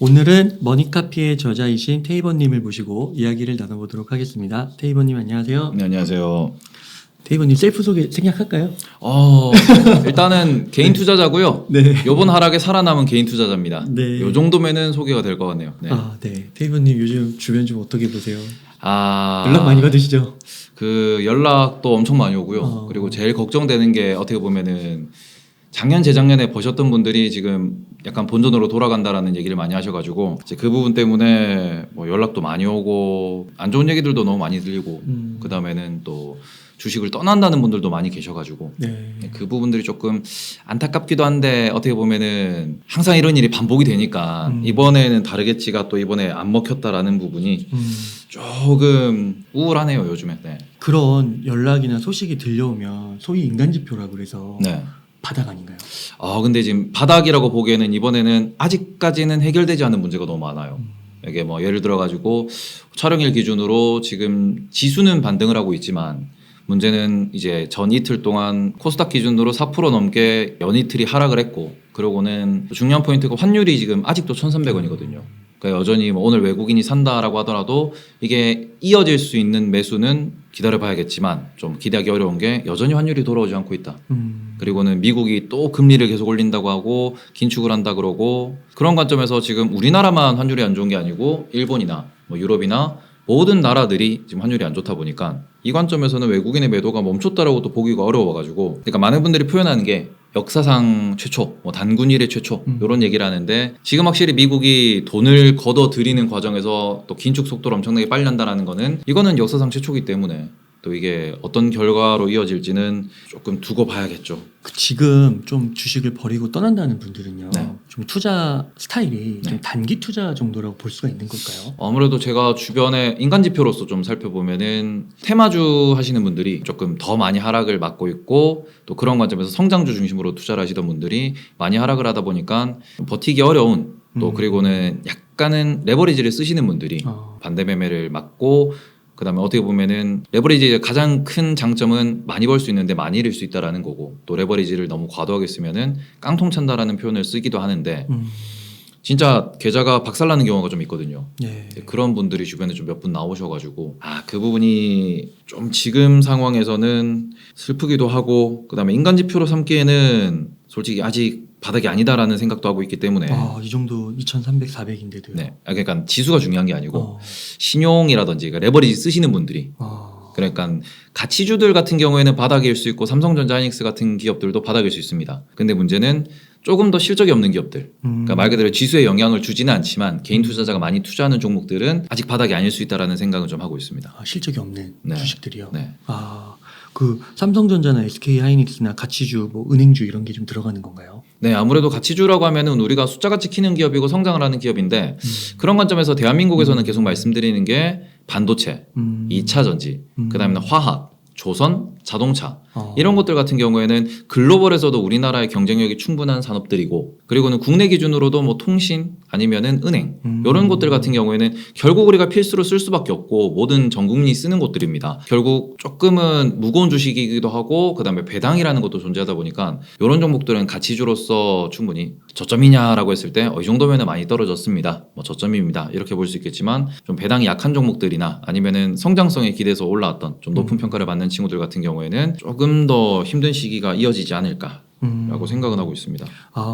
오늘은 머니카피의 저자이신 테이버님을 모시고 이야기를 나눠보도록 하겠습니다. 테이버님 안녕하세요. 네, 안녕하세요. 테이버님 셀프 소개 생략할까요? 일단은 개인 투자자고요. 네. 요번 하락에 살아남은 개인 투자자입니다. 네. 요 정도면은 소개가 될 것 같네요. 네. 네. 테이버님 요즘 주변 좀 어떻게 보세요? 아, 연락 많이 받으시죠? 그 연락도 엄청 많이 오고요. 그리고 제일 걱정되는 게 어떻게 보면은 작년 재작년에 버셨던 분들이 지금 약간 본전으로 돌아간다라는 얘기를 많이 하셔가지고 이제 그 부분 때문에 뭐 연락도 많이 오고 안 좋은 얘기들도 너무 많이 들리고 그 다음에는 또 주식을 떠난다는 분들도 많이 계셔가지고 네. 그 부분들이 조금 안타깝기도 한데 어떻게 보면은 항상 이런 일이 반복이 되니까 이번에는 다르겠지가 또 이번에 안 먹혔다라는 부분이 조금 우울하네요 요즘에. 네. 그런 연락이나 소식이 들려오면 소위 인간지표라고 그래서 네. 바닥 아닌가요? 근데 지금 바닥이라고 보기에는 이번에는 아직까지는 해결되지 않은 문제가 너무 많아요. 이게 뭐 예를 들어 가지고 촬영일 기준으로 지금 지수는 반등을 하고 있지만 문제는 이제 전 이틀 동안 코스닥 기준으로 4% 넘게 연이틀이 하락을 했고 그러고는 중요한 포인트가 환율이 지금 아직도 1,300원이거든요. 그러니까 여전히 뭐 오늘 외국인이 산다라고 하더라도 이게 이어질 수 있는 매수는 기다려봐야겠지만 좀 기대하기 어려운 게 여전히 환율이 돌아오지 않고 있다. 그리고는 미국이 또 금리를 계속 올린다고 하고 긴축을 한다 그러고 그런 관점에서 지금 우리나라만 환율이 안 좋은 게 아니고 일본이나 뭐 유럽이나 모든 나라들이 지금 환율이 안 좋다 보니까 이 관점에서는 외국인의 매도가 멈췄다라고 또 보기가 어려워가지고 그러니까 많은 분들이 표현하는 게 역사상 최초, 뭐 단군 이래 최초 이런 얘기를 하는데 지금 확실히 미국이 돈을 걷어들이는 과정에서 또 긴축 속도를 엄청나게 빨리 한다는 거는 이거는 역사상 최초이기 때문에 또 이게 어떤 결과로 이어질지는 조금 두고 봐야겠죠. 지금 좀 주식을 버리고 떠난다는 분들은요. 네. 좀 투자 스타일이 네. 좀 단기 투자 정도라고 볼 수가 있는 걸까요? 아무래도 제가 주변에 인간지표로서 좀 살펴보면은 테마주 하시는 분들이 조금 더 많이 하락을 맞고 있고 또 그런 관점에서 성장주 중심으로 투자를 하시던 분들이 많이 하락을 하다 보니까 버티기 어려운 또 그리고는 약간은 레버리지를 쓰시는 분들이 반대 매매를 맞고 그다음에 어떻게 보면은 레버리지의 가장 큰 장점은 많이 벌 수 있는데 많이 잃을 수 있다라는 거고 또 레버리지를 너무 과도하게 쓰면은 깡통 찬다라는 표현을 쓰기도 하는데 진짜 계좌가 박살나는 경우가 좀 있거든요. 네. 그런 분들이 주변에 좀 몇 분 나오셔가지고 그 부분이 좀 지금 상황에서는 슬프기도 하고 그다음에 인간지표로 삼기에는 솔직히 아직 바닥이 아니다라는 생각도 하고 있기 때문에 이 정도 2,300, 400인데도요. 네, 그러니까 지수가 중요한 게 아니고 신용이라든지 그러니까 레버리지 쓰시는 분들이 그러니까 가치주들 같은 경우에는 바닥일 수 있고 삼성전자, 하이닉스 같은 기업들도 바닥일 수 있습니다. 근데 문제는 조금 더 실적이 없는 기업들 그러니까 말 그대로 지수에 영향을 주지는 않지만 개인 투자자가 많이 투자하는 종목들은 아직 바닥이 아닐 수 있다라는 생각을 좀 하고 있습니다. 실적이 없는 네. 주식들이요. 네. 그 삼성전자나 SK 하이닉스나 가치주, 뭐 은행주 이런 게 좀 들어가는 건가요? 네, 아무래도 가치주라고 하면은 우리가 숫자같이 키는 기업이고 성장을 하는 기업인데 그런 관점에서 대한민국에서는 계속 말씀드리는 게 반도체, 2차 전지, 그다음에 화학, 조선, 자동차 이런 것들 같은 경우에는 글로벌에서도 우리나라의 경쟁력이 충분한 산업들이고 그리고는 국내 기준으로도 뭐 통신 아니면은 은행 이런 것들 같은 경우에는 결국 우리가 필수로 쓸 수밖에 없고 모든 전 국민이 쓰는 것들입니다. 결국 조금은 무거운 주식이기도 하고 그다음에 배당이라는 것도 존재하다 보니까 이런 종목들은 가치주로서 충분히 저점이냐라고 했을 때 이 정도면은 많이 떨어졌습니다. 뭐 저점입니다. 이렇게 볼 수 있겠지만 좀 배당이 약한 종목들이나 아니면은 성장성에 기대서 올라왔던 좀 높은 평가를 받는 친구들 같은 경우에는 조금 더 힘든 시기가 이어지지 않을까라고 생각은 하고 있습니다.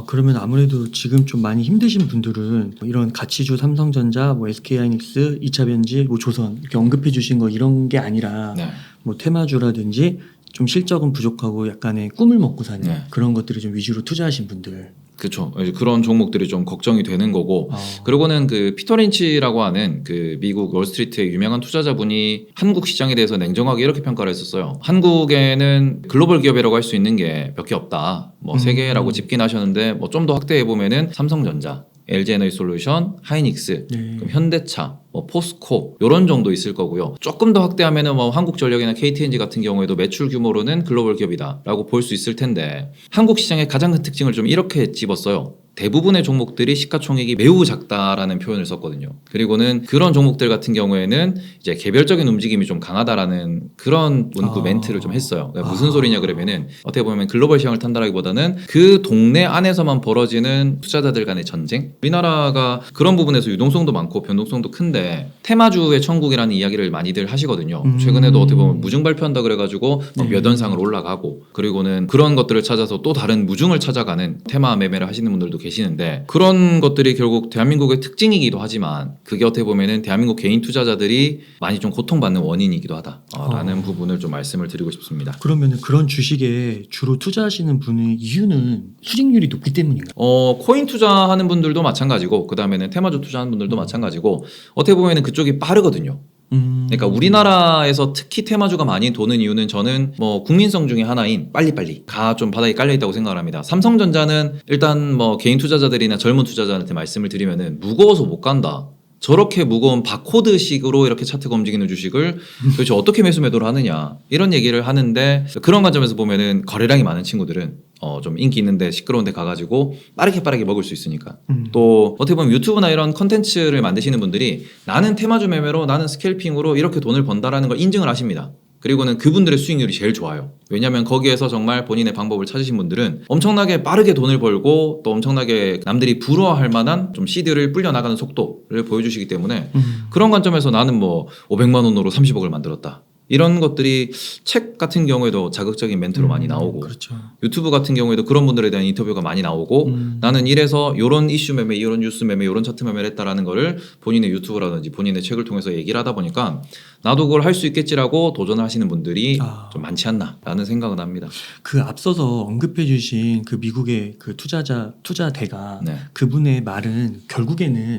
그러면 아무래도 지금 좀 많이 힘드신 분들은 이런 가치주 삼성전자, 뭐 SK하이닉스, 2차 전지, 뭐 조선 이렇게 언급해 주신 거 이런 게 아니라 네. 뭐 테마주라든지 좀 실적은 부족하고 약간의 꿈을 먹고 사는 네. 그런 것들을 좀 위주로 투자하신 분들. 그렇죠. 그런 종목들이 좀 걱정이 되는 거고 그리고는 그 피터 린치라고 하는 그 미국 월스트리트의 유명한 투자자분이 한국 시장에 대해서 냉정하게 이렇게 평가를 했었어요. 한국에는 글로벌 기업이라고 할 수 있는 게 몇 개 없다. 뭐 세 개라고 짚긴 하셨는데 뭐 좀 더 확대해 보면은 삼성전자, LG에너지솔루션, 하이닉스, 그럼 현대차, 뭐 포스코 이런 정도 있을 거고요. 조금 더 확대하면은 뭐 한국전력이나 KTNG 같은 경우에도 매출 규모로는 글로벌 기업이다라고 볼 수 있을 텐데 한국 시장의 가장 큰 특징을 좀 이렇게 집었어요. 대부분의 종목들이 시가총액이 매우 작다라는 표현을 썼거든요. 그리고는 그런 종목들 같은 경우에는 이제 개별적인 움직임이 좀 강하다라는 그런 문구 멘트를 좀 했어요. 그러니까 무슨 소리냐 그러면은 어떻게 보면 글로벌 시장을 탄다라기보다는 그 동네 안에서만 벌어지는 투자자들 간의 전쟁. 우리나라가 그런 부분에서 유동성도 많고 변동성도 큰데 테마주의 천국이라는 이야기를 많이들 하시거든요. 최근에도 어떻게 보면 무증 발표한다 그래가지고 몇 원상을 올라가고 그리고는 그런 것들을 찾아서 또 다른 무증을 찾아가는 테마 매매를 하시는 분들도 계시는데 그런 것들이 결국 대한민국의 특징이기도 하지만 그게 어떻게 보면은 대한민국 개인 투자자들이 많이 좀 고통받는 원인이기도 하다라는 부분을 좀 말씀을 드리고 싶습니다. 그러면은 그런 주식에 주로 투자하시는 분의 이유는 수익률이 높기 때문인가요? 코인 투자하는 분들도 마찬가지고 그 다음에는 테마주 투자하는 분들도 마찬가지고 어떻게 보면은 그쪽이 빠르거든요. 그러니까 우리나라에서 특히 테마주가 많이 도는 이유는 저는 뭐 국민성 중에 하나인 빨리빨리가 좀 바닥에 깔려 있다고 생각을 합니다. 삼성전자는 일단 뭐 개인 투자자들이나 젊은 투자자한테 말씀을 드리면은 무거워서 못 간다. 저렇게 무거운 바코드식으로 이렇게 차트가 움직이는 주식을 도대체 어떻게 매수 매도를 하느냐 이런 얘기를 하는데 그런 관점에서 보면은 거래량이 많은 친구들은 좀 인기 있는데 시끄러운데 가가지고 빠르게 먹을 수 있으니까 또 어떻게 보면 유튜브나 이런 컨텐츠를 만드시는 분들이 나는 테마주 매매로 나는 스캘핑으로 이렇게 돈을 번다라는 걸 인증을 하십니다. 그리고는 그분들의 수익률이 제일 좋아요. 왜냐하면 거기에서 정말 본인의 방법을 찾으신 분들은 엄청나게 빠르게 돈을 벌고 또 엄청나게 남들이 부러워할 만한 좀 시드를 불려나가는 속도를 보여주시기 때문에 그런 관점에서 나는 뭐 500만 원으로 30억을 만들었다. 이런 것들이 책 같은 경우에도 자극적인 멘트로 많이 나오고 그렇죠. 유튜브 같은 경우에도 그런 분들에 대한 인터뷰가 많이 나오고 나는 이래서 이런 이슈 매매, 이런 뉴스 매매, 이런 차트 매매를 했다라는 거를 본인의 유튜브라든지 본인의 책을 통해서 얘기를 하다 보니까 나도 그걸 할 수 있겠지라고 도전을 하시는 분들이 좀 많지 않나라는 생각은 합니다. 그 앞서서 언급해 주신 그 미국의 그 투자대가 네. 그분의 말은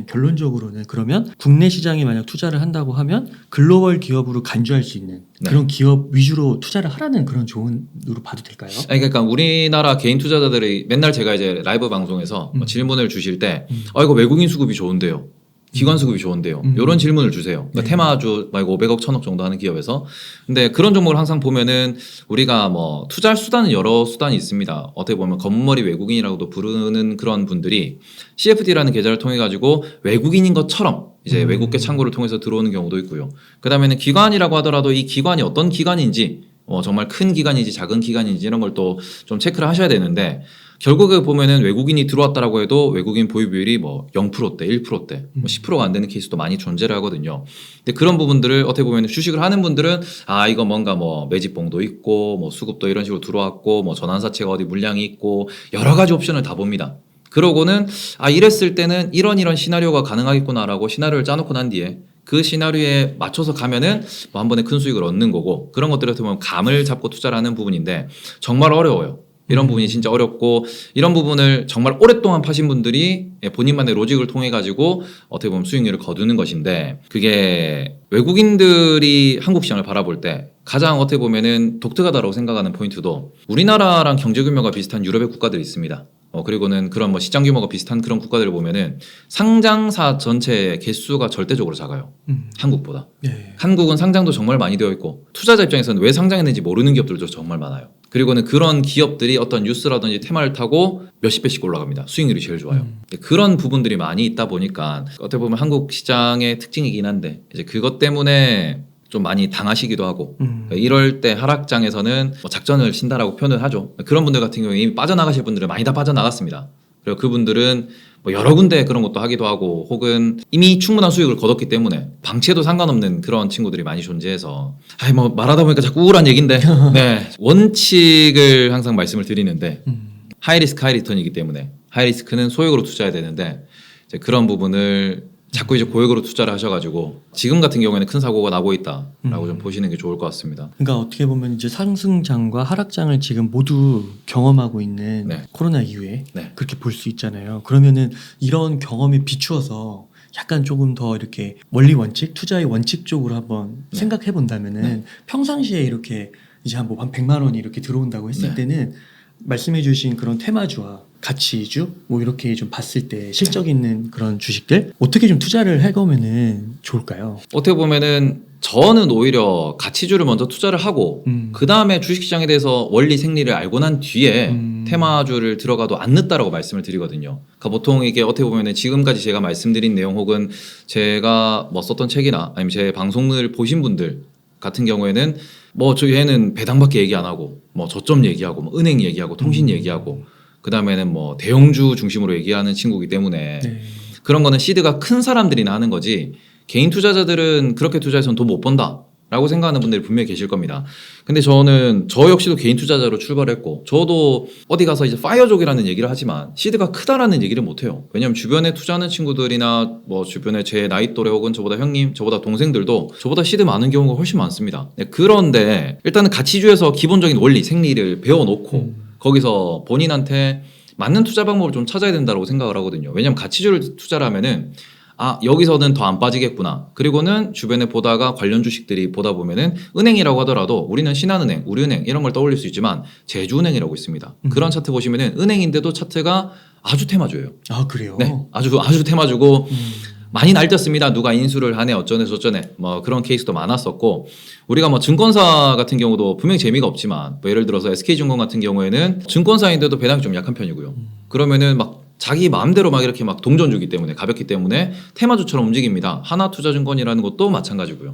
결론적으로는 그러면 국내 시장에 만약 투자를 한다고 하면 글로벌 기업으로 간주할 수 있는 네. 그런 기업 위주로 투자를 하라는 그런 조언으로 봐도 될까요? 아니, 그러니까 우리나라 개인 투자자들이 맨날 제가 이제 라이브 방송에서 질문을 주실 때 이거 외국인 수급이 좋은데요. 기관 수급이 좋은데요. 이런 질문을 주세요. 그러니까 테마주 말고 500억, 1000억 정도 하는 기업에서. 근데 그런 종목을 항상 보면은 우리가 뭐 투자할 수단은 여러 수단이 있습니다. 어떻게 보면 검은머리 외국인이라고도 부르는 그런 분들이 CFD라는 계좌를 통해 가지고 외국인인 것처럼 이제 외국계 창구를 통해서 들어오는 경우도 있고요. 그 다음에는 기관이라고 하더라도 이 기관이 어떤 기관인지 정말 큰 기관인지 작은 기관인지 이런 걸 또 좀 체크를 하셔야 되는데 결국에 보면은 외국인이 들어왔다라고 해도 외국인 보유 비율이 뭐 0%대, 1%대, 뭐 10%가 안 되는 케이스도 많이 존재를 하거든요. 근데 그런 부분들을 어떻게 보면 주식을 하는 분들은 이거 뭔가 뭐 매집봉도 있고 뭐 수급도 이런 식으로 들어왔고 뭐 전환사채가 어디 물량이 있고 여러 가지 옵션을 다 봅니다. 그러고는 이랬을 때는 이런 시나리오가 가능하겠구나라고 시나리오를 짜놓고 난 뒤에 그 시나리오에 맞춰서 가면은 뭐 한 번에 큰 수익을 얻는 거고 그런 것들을 어떻게 보면 감을 잡고 투자를 하는 부분인데 정말 어려워요. 이런 부분이 진짜 어렵고 이런 부분을 정말 오랫동안 파신 분들이 본인만의 로직을 통해 가지고 어떻게 보면 수익률을 거두는 것인데 그게 외국인들이 한국 시장을 바라볼 때 가장 어떻게 보면은 독특하다고 생각하는 포인트도 우리나라랑 경제 규모가 비슷한 유럽의 국가들이 있습니다. 그리고는 그런 뭐 시장 규모가 비슷한 그런 국가들을 보면은 상장사 전체의 개수가 절대적으로 작아요. 한국보다. 네. 한국은 상장도 정말 많이 되어 있고 투자자 입장에서는 왜 상장했는지 모르는 기업들도 정말 많아요. 그리고는 그런 기업들이 어떤 뉴스라든지 테마를 타고 몇십 배씩 올라갑니다. 수익률이 제일 좋아요. 그런 부분들이 많이 있다 보니까 어떻게 보면 한국 시장의 특징이긴 한데 이제 그것 때문에 좀 많이 당하시기도 하고 이럴 때 하락장에서는 뭐 작전을 친다라고 표현을 하죠. 그런 분들 같은 경우에 이미 빠져나가실 분들은 많이 다 빠져나갔습니다. 그리고 그분들은 뭐 여러 군데 그런 것도 하기도 하고 혹은 이미 충분한 수익을 거뒀기 때문에 방치해도 상관없는 그런 친구들이 많이 존재해서 뭐 말하다 보니까 자꾸 우울한 얘기인데 네. 원칙을 항상 말씀을 드리는데 하이리스크 하이리턴이기 때문에 하이리스크는 소액으로 투자해야 되는데 이제 그런 부분을 자꾸 이제 고액으로 투자를 하셔가지고 지금 같은 경우에는 큰 사고가 나고 있다라고 좀 보시는 게 좋을 것 같습니다. 그러니까 어떻게 보면 이제 상승장과 하락장을 지금 모두 경험하고 있는 네. 코로나 이후에 네. 그렇게 볼 수 있잖아요. 그러면은 이런 경험에 비추어서 약간 조금 더 이렇게 원리 원칙, 투자의 원칙 쪽으로 한번 생각해 본다면은 평상시에 이렇게 이제 한 100만 원이 이렇게 들어온다고 했을 때는 말씀해 주신 그런 테마주와 가치주 뭐 이렇게 좀 봤을 때 실적 있는 그런 주식들 어떻게 좀 투자를 해가면은 좋을까요? 어떻게 보면은 저는 오히려 가치주를 먼저 투자를 하고 그 다음에 주식시장에 대해서 원리 생리를 알고 난 뒤에 테마주를 들어가도 안 늦다라고 말씀을 드리거든요. 그러니까 보통 이게 어떻게 보면은 지금까지 제가 말씀드린 내용 혹은 제가 뭐 썼던 책이나 아니면 제 방송을 보신 분들 같은 경우에는 뭐 저희는 배당밖에 얘기 안 하고 뭐 저점 얘기하고 뭐 은행 얘기하고 통신 얘기하고 그 다음에는 뭐 대형주 중심으로 얘기하는 친구이기 때문에 네. 그런 거는 시드가 큰 사람들이나 하는 거지 개인 투자자들은 그렇게 투자해서는 돈 못 번다 라고 생각하는 분들이 분명히 계실 겁니다. 근데 저는 저 역시도 개인 투자자로 출발했고 저도 어디 가서 이제 파이어족이라는 얘기를 하지만 시드가 크다라는 얘기를 못 해요. 왜냐면 주변에 투자하는 친구들이나 뭐 주변에 제 나이 또래 혹은 저보다 형님, 저보다 동생들도 저보다 시드 많은 경우가 훨씬 많습니다. 네, 그런데 일단은 가치주에서 기본적인 원리, 생리를 배워놓고 거기서 본인한테 맞는 투자 방법을 좀 찾아야 된다고 생각을 하거든요. 왜냐면 가치주를 투자를 하면은 여기서는 더 안 빠지겠구나. 그리고는 주변에 보다가 관련 주식들이 보다 보면은 은행이라고 하더라도 우리는 신한은행, 우리은행 이런 걸 떠올릴 수 있지만 제주은행이라고 있습니다. 그런 차트 보시면은 은행인데도 차트가 아주 테마주예요. 아 그래요? 네, 아주 테마주고 많이 날뛰었습니다. 누가 인수를 하네 어쩌네 저쩌네 뭐 그런 케이스도 많았었고 우리가 뭐 증권사 같은 경우도 분명히 재미가 없지만 뭐 예를 들어서 SK증권 같은 경우에는 증권사인데도 배당이 좀 약한 편이고요. 그러면은 막 자기 마음대로 막 이렇게 막 동전 주기 때문에 가볍기 때문에 테마주처럼 움직입니다. 하나투자증권이라는 것도 마찬가지고요.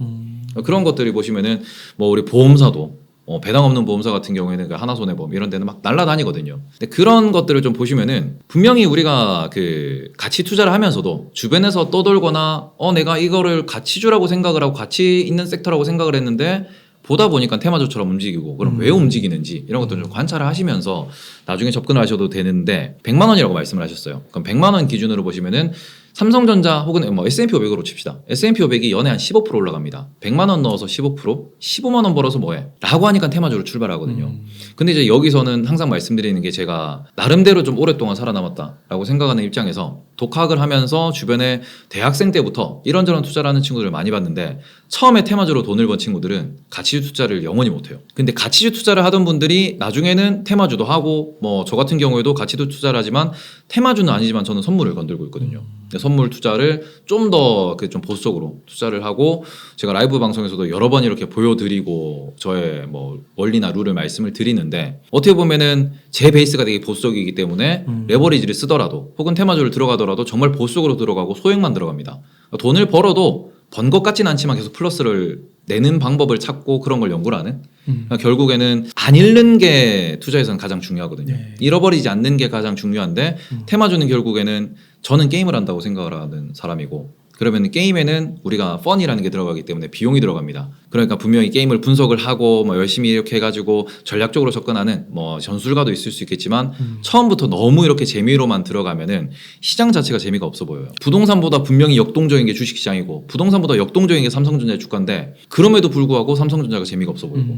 그런 것들이 보시면은 뭐 우리 보험사도 배당 없는 보험사 같은 경우에는 그 하나손해보험 이런 데는 막 날라다니거든요. 근데 그런 것들을 좀 보시면은 분명히 우리가 그 가치 투자를 하면서도 주변에서 떠돌거나 내가 이거를 가치주라고 생각을 하고 가치 있는 섹터라고 생각을 했는데 보다 보니까 테마주처럼 움직이고 그럼 왜 움직이는지 이런 것들 좀 관찰을 하시면서 나중에 접근을 하셔도 되는데 100만 원이라고 말씀을 하셨어요. 그럼 100만 원 기준으로 보시면은 삼성전자 혹은 뭐 S&P 500으로 칩시다. S&P 500이 연에 한 15% 올라갑니다. 100만 원 넣어서 15%? 15만 원 벌어서 뭐해? 라고 하니까 테마주로 출발하거든요. 근데 이제 여기서는 항상 말씀드리는 게 제가 나름대로 좀 오랫동안 살아남았다라고 생각하는 입장에서 독학을 하면서 주변에 대학생 때부터 이런저런 투자를 하는 친구들을 많이 봤는데 처음에 테마주로 돈을 번 친구들은 가치주 투자를 영원히 못해요. 근데 가치주 투자를 하던 분들이 나중에는 테마주도 하고 뭐 저 같은 경우에도 가치주 투자를 하지만 테마주는 아니지만 저는 선물을 건들고 있거든요. 선물 투자를 좀 더 좀 보수적으로 투자를 하고 제가 라이브 방송에서도 여러 번 이렇게 보여드리고 저의 뭐 원리나 룰을 말씀을 드리는데 어떻게 보면은 제 베이스가 되게 보수적이기 때문에 레버리지를 쓰더라도 혹은 테마주를 들어가더라도 정말 보수적으로 들어가고 소액만 들어갑니다. 돈을 벌어도 번 것 같진 않지만 계속 플러스를 내는 방법을 찾고 그런 걸 연구를 하는 그러니까 결국에는 안 잃는 게 투자에서는 가장 중요하거든요. 네. 잃어버리지 않는 게 가장 중요한데 테마주는 결국에는 저는 게임을 한다고 생각을 하는 사람이고 그러면 게임에는 우리가 펀이라는 게 들어가기 때문에 비용이 들어갑니다. 그러니까 분명히 게임을 분석을 하고 뭐 열심히 이렇게 해가지고 전략적으로 접근하는 뭐 전술가도 있을 수 있겠지만 처음부터 너무 이렇게 재미로만 들어가면은 시장 자체가 재미가 없어 보여요. 부동산보다 분명히 역동적인 게 주식시장이고 부동산보다 역동적인 게 삼성전자의 주가인데 그럼에도 불구하고 삼성전자가 재미가 없어 보이고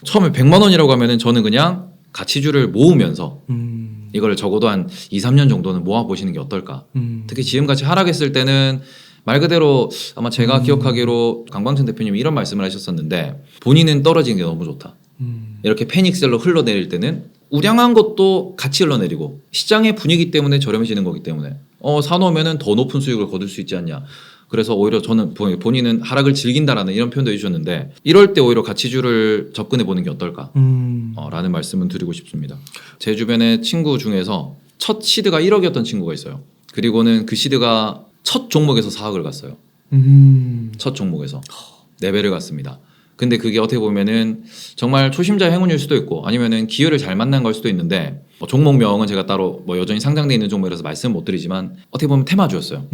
처음에 100만 원이라고 하면은 저는 그냥 가치주를 모으면서 이걸 적어도 한 2, 3년 정도는 모아보시는 게 어떨까. 특히 지금같이 하락했을 때는 말 그대로 아마 제가 기억하기로 강광천 대표님이 이런 말씀을 하셨었는데 본인은 떨어지는 게 너무 좋다. 이렇게 패닉셀로 흘러내릴 때는 우량한 것도 같이 흘러내리고 시장의 분위기 때문에 저렴해지는 거기 때문에 사놓으면 더 높은 수익을 거둘 수 있지 않냐. 그래서 오히려 저는 본인은 하락을 즐긴다라는 이런 표현도 해주셨는데 이럴 때 오히려 가치주를 접근해 보는 게 어떨까 라는 말씀은 드리고 싶습니다. 제 주변에 친구 중에서 첫 시드가 1억이었던 친구가 있어요. 그리고는 그 시드가 첫 종목에서 4억을 갔어요. 첫 종목에서 4배를 갔습니다. 근데 그게 어떻게 보면은 정말 초심자의 행운일 수도 있고 아니면은 기회를 잘 만난 걸 수도 있는데 종목명은 제가 따로 뭐 여전히 상장돼 있는 종목이라서 말씀 못 드리지만 어떻게 보면 테마주였어요.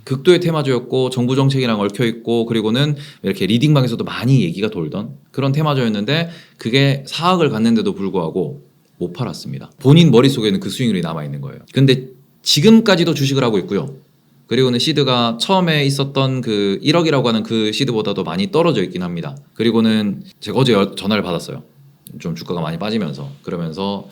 극도의 테마주였고 정부 정책이랑 얽혀 있고 그리고는 이렇게 리딩방에서도 많이 얘기가 돌던 그런 테마주였는데 그게 4억을 갔는데도 불구하고 못 팔았습니다. 본인 머릿속에는 그 수익률이 남아 있는 거예요. 근데 지금까지도 주식을 하고 있고요. 그리고는 시드가 처음에 있었던 그 1억이라고 하는 그 시드보다도 많이 떨어져 있긴 합니다. 그리고는 제가 어제 전화를 받았어요. 좀 주가가 많이 빠지면서 그러면서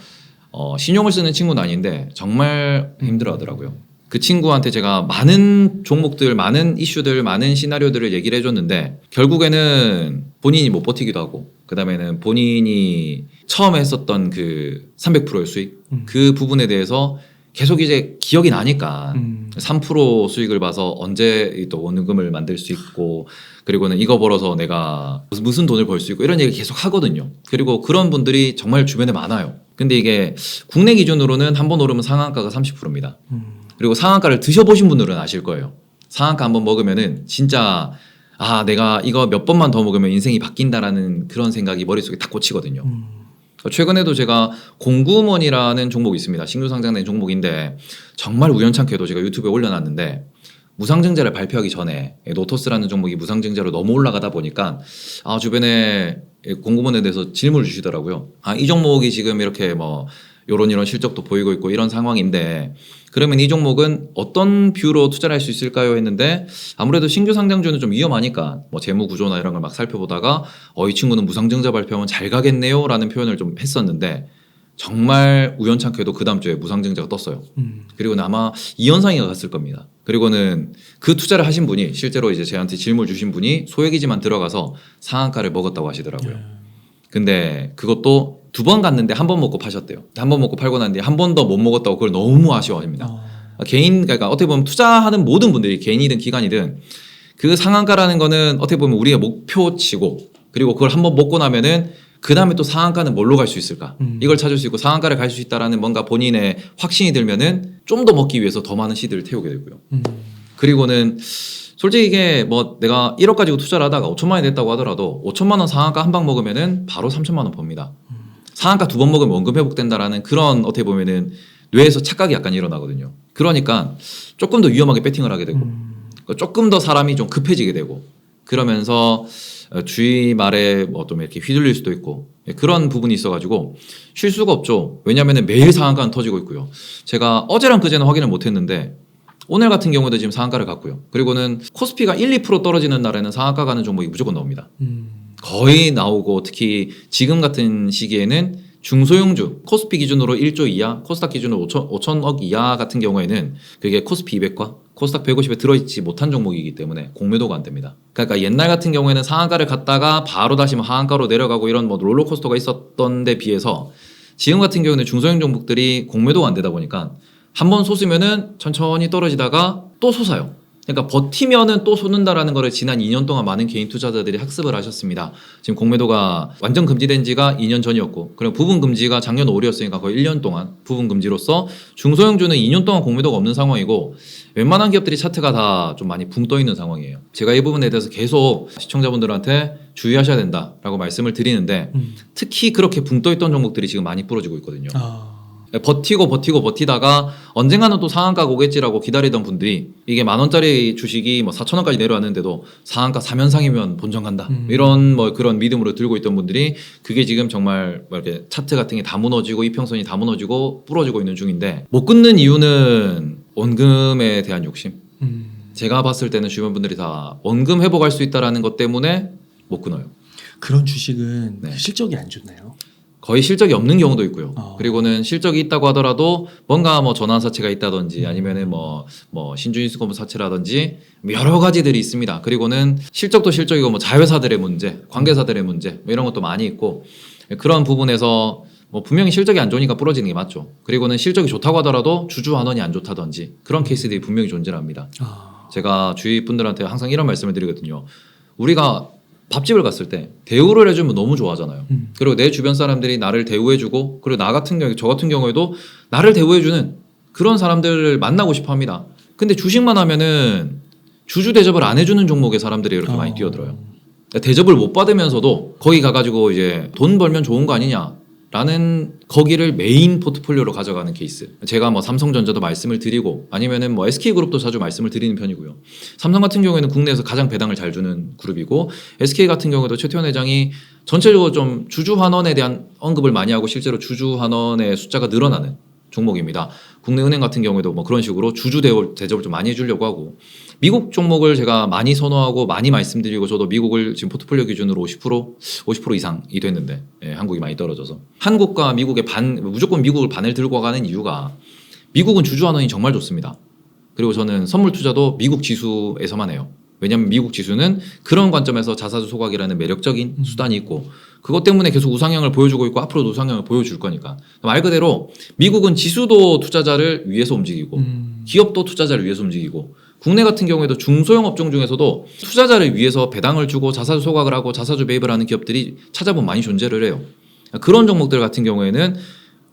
신용을 쓰는 친구는 아닌데 정말 힘들어 하더라고요. 그 친구한테 제가 많은 종목들, 많은 이슈들, 많은 시나리오들을 얘기를 해줬는데 결국에는 본인이 못 버티기도 하고 그 다음에는 본인이 처음에 했었던 그 300%의 수익 그 부분에 대해서 계속 이제 기억이 나니까 3% 수익을 봐서 언제 또 원금을 만들 수 있고 그리고는 이거 벌어서 내가 무슨 돈을 벌 수 있고 이런 얘기 계속 하거든요. 그리고 그런 분들이 정말 주변에 많아요. 근데 이게 국내 기준으로는 한 번 오르면 상한가가 30%입니다. 그리고 상한가를 드셔보신 분들은 아실 거예요. 상한가 한번 먹으면은 진짜 내가 이거 몇 번만 더 먹으면 인생이 바뀐다라는 그런 생각이 머릿속에 딱 꽂히거든요. 최근에도 제가 공구먼이라는 종목이 있습니다. 신규 상장된 종목인데 정말 우연찮게도 제가 유튜브에 올려놨는데 무상증자를 발표하기 전에 노토스라는 종목이 무상증자로 너무 올라가다 보니까 주변에 공구먼에 대해서 질문을 주시더라고요. 이 종목이 지금 이렇게 뭐 이런 실적도 보이고 있고 이런 상황인데 그러면 이 종목은 어떤 뷰로 투자를 할 수 있을까요? 했는데 아무래도 신규 상장주는 좀 위험하니까 뭐 재무 구조나 이런 걸 막 살펴보다가 이 친구는 무상증자 발표하면 잘 가겠네요 라는 표현을 좀 했었는데 정말 우연찮게도 그 다음 주에 무상증자가 떴어요. 그리고는 아마 이현상이가 갔을 겁니다. 그리고는 그 투자를 하신 분이 실제로 이제 저한테 질문을 주신 분이 소액이지만 들어가서 상한가를 먹었다고 하시더라고요. 근데 그것도 2번 갔는데 한 번 먹고 파셨대요. 한 번 먹고 팔고 난 뒤에 한 번 더 못 먹었다고 그걸 너무 아쉬워합니다. 그러니까 어떻게 보면 투자하는 모든 분들이 개인이든 기관이든 그 상한가라는 거는 어떻게 보면 우리의 목표치고 그리고 그걸 한 번 먹고 나면은 그 다음에 또 상한가는 뭘로 갈 수 있을까? 이걸 찾을 수 있고 상한가를 갈 수 있다라는 뭔가 본인의 확신이 들면은 좀 더 먹기 위해서 더 많은 시드를 태우게 되고요. 그리고는 솔직히 이게 뭐 내가 1억 가지고 투자를 하다가 5천만 원이 됐다고 하더라도 5천만 원 상한가 한 방 먹으면은 바로 3천만 원 법니다. 상한가 2번 먹으면 원금 회복된다라는 그런 어떻게 보면은 뇌에서 착각이 약간 일어나거든요. 그러니까 조금 더 위험하게 배팅을 하게 되고 조금 더 사람이 좀 급해지게 되고 그러면서 주위 말에 뭐 좀 이렇게 휘둘릴 수도 있고 그런 부분이 있어가지고 쉴 수가 없죠. 왜냐하면 매일 상한가는 터지고 있고요. 제가 어제랑 그제는 확인을 못했는데 오늘 같은 경우도 지금 상한가를 갔고요. 그리고는 코스피가 1, 2% 떨어지는 날에는 상한가 가는 종목이 무조건 나옵니다. 거의 나오고 특히 지금 같은 시기에는 중소형주 코스피 기준으로 1조 이하 코스닥 기준으로 5천억 이하 같은 경우에는 그게 코스피 200과 코스닥 150에 들어있지 못한 종목이기 때문에 공매도가 안 됩니다. 그러니까 옛날 같은 경우에는 상한가를 갔다가 바로 다시 뭐 하한가로 내려가고 이런 뭐 롤러코스터가 있었던 데 비해서 지금 같은 경우는 중소형 종목들이 공매도가 안 되다 보니까 한번 솟으면은 천천히 떨어지다가 또 솟아요. 그러니까 버티면은 또 솟는다라는 거를 지난 2년 동안 많은 개인 투자자들이 학습을 하셨습니다. 지금 공매도가 완전 금지된 지가 2년 전이었고 그리고 부분 금지가 작년 5월이었으니까 거의 1년 동안 부분 금지로서 중소형주는 2년 동안 공매도가 없는 상황이고 웬만한 기업들이 차트가 다 좀 많이 붕 떠 있는 상황이에요. 제가 이 부분에 대해서 계속 시청자분들한테 주의하셔야 된다라고 말씀을 드리는데 특히 그렇게 붕 떠 있던 종목들이 지금 많이 부러지고 있거든요. 버티다가 언젠가는 또 상한가가 오겠지라고 기다리던 분들이 이게 10,000원짜리 주식이 뭐 4,000원까지 내려왔는데도 상한가 3연상이면 본전 간다 이런 뭐 그런 믿음으로 들고 있던 분들이 그게 지금 정말 뭐 이렇게 차트 같은 게 다 무너지고 이평선이 다 무너지고 부러지고 있는 중인데 못 끊는 이유는 원금에 대한 욕심. 제가 봤을 때는 주변 분들이 다 원금 회복할 수 있다라는 것 때문에 못 끊어요. 그런 주식은 네. 실적이 안 좋나요? 거의 실적이 없는 경우도 있고요. 그리고는 실적이 있다고 하더라도 뭔가 뭐 전환사채가 있다든지 아니면은 뭐 신주인수급 사채라든지 여러 가지들이 있습니다. 그리고는 실적도 실적이고 뭐 자회사들의 문제, 관계사들의 문제 뭐 이런 것도 많이 있고 그런 부분에서 뭐 분명히 실적이 안 좋으니까 부러지는 게 맞죠. 그리고는 실적이 좋다고 하더라도 주주환원이 안 좋다든지 그런 케이스들이 분명히 존재합니다. 제가 주위 분들한테 항상 이런 말씀을 드리거든요. 우리가 밥집을 갔을 때 대우를 해주면 너무 좋아하잖아요. 그리고 내 주변 사람들이 나를 대우해주고 그리고 저 같은 경우에도 나를 대우해주는 그런 사람들을 만나고 싶어 합니다. 근데 주식만 하면은 주주 대접을 안 해주는 종목의 사람들이 이렇게 많이 뛰어들어요. 대접을 못 받으면서도 거기 가가지고 이제 돈 벌면 좋은 거 아니냐 라는 거기를 메인 포트폴리오로 가져가는 케이스. 제가 뭐 삼성전자도 말씀을 드리고 아니면은 뭐 SK그룹도 자주 말씀을 드리는 편이고요. 삼성 같은 경우에는 국내에서 가장 배당을 잘 주는 그룹이고 SK 같은 경우도 최태원 회장이 전체적으로 좀 주주환원에 대한 언급을 많이 하고 실제로 주주환원의 숫자가 늘어나는 종목입니다. 국내 은행 같은 경우에도 뭐 그런 식으로 주주 대접을 좀 많이 해주려고 하고 미국 종목을 제가 많이 선호하고 많이 말씀드리고 저도 미국을 지금 포트폴리오 기준으로 50% 이상이 됐는데 한국이 많이 떨어져서 한국과 미국의 무조건 미국을 반을 들고 가는 이유가 미국은 주주환원이 정말 좋습니다. 그리고 저는 선물 투자도 미국 지수에서만 해요. 왜냐하면 미국 지수는 그런 관점에서 자사주 소각이라는 매력적인 수단이 있고 그것 때문에 계속 우상향을 보여주고 있고 앞으로도 우상향을 보여줄 거니까. 말 그대로 미국은 지수도 투자자를 위해서 움직이고 기업도 투자자를 위해서 움직이고 국내 같은 경우에도 중소형 업종 중에서도 투자자를 위해서 배당을 주고 자사주 소각을 하고 자사주 매입을 하는 기업들이 찾아보면 많이 존재를 해요. 그런 종목들 같은 경우에는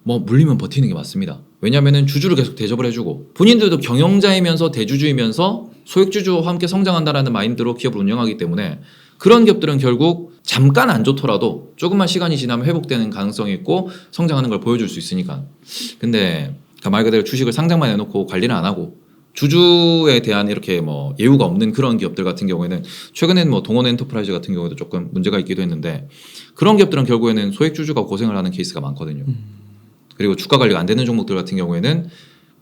뭐 물리면 버티는 게 맞습니다. 왜냐하면 주주를 계속 대접을 해주고 본인들도 경영자이면서 대주주이면서 소액주주와 함께 성장한다라는 마인드로 기업을 운영하기 때문에 그런 기업들은 결국 잠깐 안 좋더라도 조금만 시간이 지나면 회복되는 가능성이 있고 성장하는 걸 보여줄 수 있으니까. 근데 말 그대로 주식을 상장만 해놓고 관리를 안 하고 주주에 대한 이렇게 뭐 예우가 없는 그런 기업들 같은 경우에는 최근에는 뭐 동원 엔터프라이즈 같은 경우에도 조금 문제가 있기도 했는데 그런 기업들은 결국에는 소액주주가 고생을 하는 케이스가 많거든요. 그리고 주가 관리가 안 되는 종목들 같은 경우에는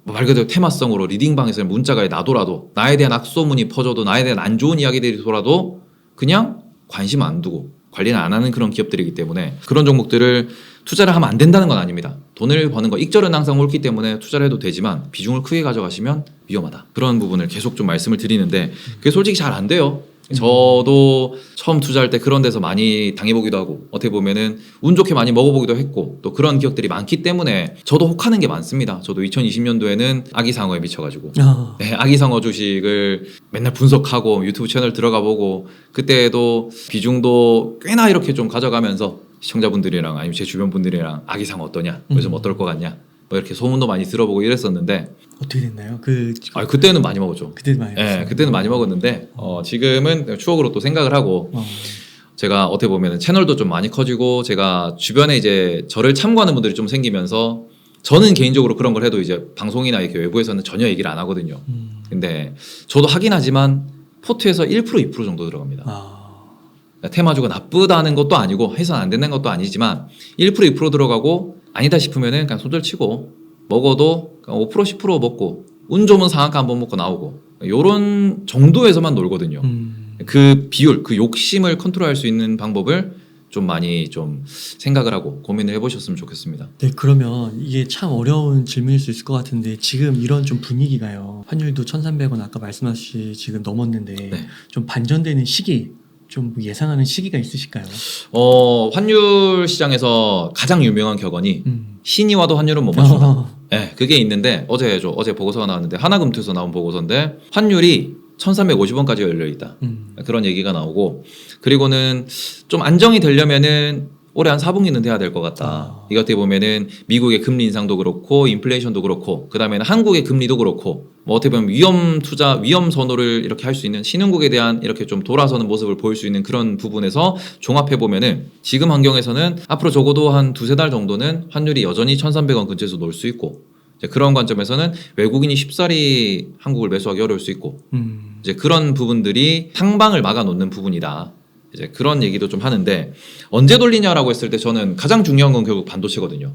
말 그대로 테마성으로 리딩방에서 문자가 나더라도 나에 대한 악소문이 퍼져도 나에 대한 안 좋은 이야기들이 돌아도 그냥 관심 안 두고 관리는 안 하는 그런 기업들이기 때문에 그런 종목들을 투자를 하면 안 된다는 건 아닙니다. 돈을 버는 거 익절은 항상 옳기 때문에 투자를 해도 되지만 비중을 크게 가져가시면 위험하다. 그런 부분을 계속 좀 말씀을 드리는데 그게 솔직히 잘 안 돼요. 저도 처음 투자할 때 그런 데서 많이 당해보기도 하고 어떻게 보면은 운 좋게 많이 먹어보기도 했고 또 그런 기업들이 많기 때문에 저도 혹하는 게 많습니다. 저도 2020년도에는 아기상어에 미쳐가지고 네, 아기상어 주식을 맨날 분석하고 유튜브 채널 들어가보고 그때도 비중도 꽤나 이렇게 좀 가져가면서 시청자분들이랑 아니면 제 주변 분들이랑 아기상어 어떠냐 요즘 어떨 것 같냐 뭐 이렇게 소문도 많이 들어보고 이랬었는데 어떻게 됐나요? 그때는 많이 먹었죠. 그때는 많이 네, 그때는 많이 먹었는데 지금은 추억으로 또 생각을 하고 제가 어떻게 보면 채널도 좀 많이 커지고 제가 주변에 이제 저를 참고하는 분들이 좀 생기면서 저는 개인적으로 그런 걸 해도 이제 방송이나 이렇게 외부에서는 전혀 얘기를 안 하거든요. 근데 저도 하긴 하지만 포트에서 1% 2% 정도 들어갑니다. 테마주가 나쁘다는 것도 아니고 해서는 안 되는 것도 아니지만 1% 2% 들어가고 아니다 싶으면은 그냥 손절치고 먹어도 5% 10% 먹고 운 좋으면 상한가 한번 먹고 나오고 요런 정도에서만 놀거든요. 그 비율, 그 욕심을 컨트롤할 수 있는 방법을 좀 많이 좀 생각을 하고 고민을 해보셨으면 좋겠습니다. 네, 그러면 이게 참 어려운 질문일 수 있을 것 같은데 지금 이런 좀 분위기가요. 환율도 1,300원 아까 말씀하신 지금 넘었는데 네. 좀 반전되는 시기 좀 예상하는 시기가 있으실까요? 환율 시장에서 가장 유명한 격언이 신이 와도 환율은 못 맞춘다. 네, 그게 있는데 어제 보고서가 나왔는데 하나금투에서 나온 보고서인데 환율이 1,350원까지 열려 있다. 그런 얘기가 나오고 그리고는 좀 안정이 되려면은 올해 한 4분기는 돼야 될 것 같다. 이거 어떻게 보면은 미국의 금리 인상도 그렇고 인플레이션도 그렇고 그 다음에는 한국의 금리도 그렇고 뭐 어떻게 보면 위험 선호를 이렇게 할 수 있는 신흥국에 대한 이렇게 좀 돌아서는 모습을 보일 수 있는 그런 부분에서 종합해 보면은 지금 환경에서는 앞으로 적어도 한 2-3달 정도는 환율이 여전히 1,300원 근처에서 놀 수 있고 이제 그런 관점에서는 외국인이 쉽사리 한국을 매수하기 어려울 수 있고 이제 그런 부분들이 상방을 막아 놓는 부분이다. 이제 그런 얘기도 좀 하는데 언제 돌리냐라고 했을 때 저는 가장 중요한 건 결국 반도체거든요.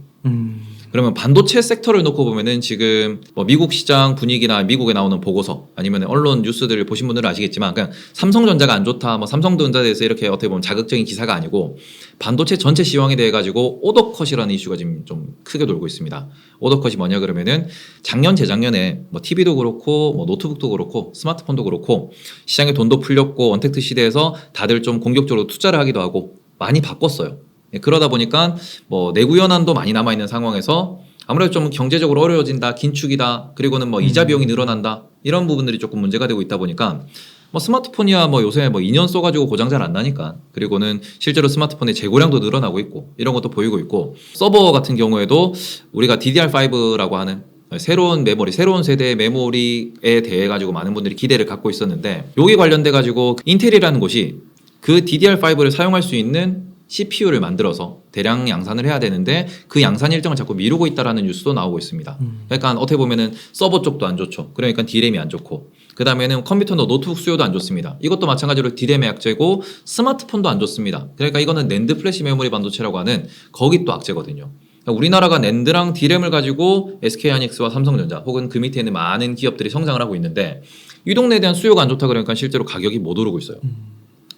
그러면 반도체 섹터를 놓고 보면은 지금 뭐 미국 시장 분위기나 미국에 나오는 보고서 아니면 언론 뉴스들을 보신 분들은 아시겠지만 그냥 삼성전자가 안 좋다, 뭐 삼성전자에 대해서 이렇게 어떻게 보면 자극적인 기사가 아니고 반도체 전체 시황에 대해 가지고 오더컷이라는 이슈가 지금 좀 크게 돌고 있습니다. 오더컷이 뭐냐 그러면은 작년 재작년에 뭐 TV도 그렇고 뭐 노트북도 그렇고 스마트폰도 그렇고 시장에 돈도 풀렸고 언택트 시대에서 다들 좀 공격적으로 투자를 하기도 하고 많이 바꿨어요. 그러다 보니까 뭐 내구 연한도 많이 남아 있는 상황에서 아무래도 좀 경제적으로 어려워진다, 긴축이다, 그리고는 뭐 이자 비용이 늘어난다 이런 부분들이 조금 문제가 되고 있다 보니까 뭐 스마트폰이야 뭐 요새 뭐 2년 써가지고 고장 잘 안 나니까 그리고는 실제로 스마트폰의 재고량도 늘어나고 있고 이런 것도 보이고 있고 서버 같은 경우에도 우리가 DDR5라고 하는 새로운 메모리, 새로운 세대의 메모리에 대해 가지고 많은 분들이 기대를 갖고 있었는데 여기 관련돼 가지고 인텔이라는 곳이 그 DDR5를 사용할 수 있는 CPU를 만들어서 대량 양산을 해야 되는데 그 양산 일정을 자꾸 미루고 있다라는 뉴스도 나오고 있습니다. 그러니까 어떻게 보면은 서버 쪽도 안 좋죠. 그러니까 D램이 안 좋고 그 다음에는 컴퓨터나 노트북 수요도 안 좋습니다. 이것도 마찬가지로 D램의 악재고 스마트폰도 안 좋습니다. 그러니까 이거는 낸드 플래시 메모리 반도체라고 하는 거기 또 악재거든요. 그러니까 우리나라가 낸드랑 D램을 가지고 SK하이닉스와 삼성전자 혹은 그 밑에 있는 많은 기업들이 성장을 하고 있는데 이 동네에 대한 수요가 안 좋다 그러니까 실제로 가격이 못 오르고 있어요.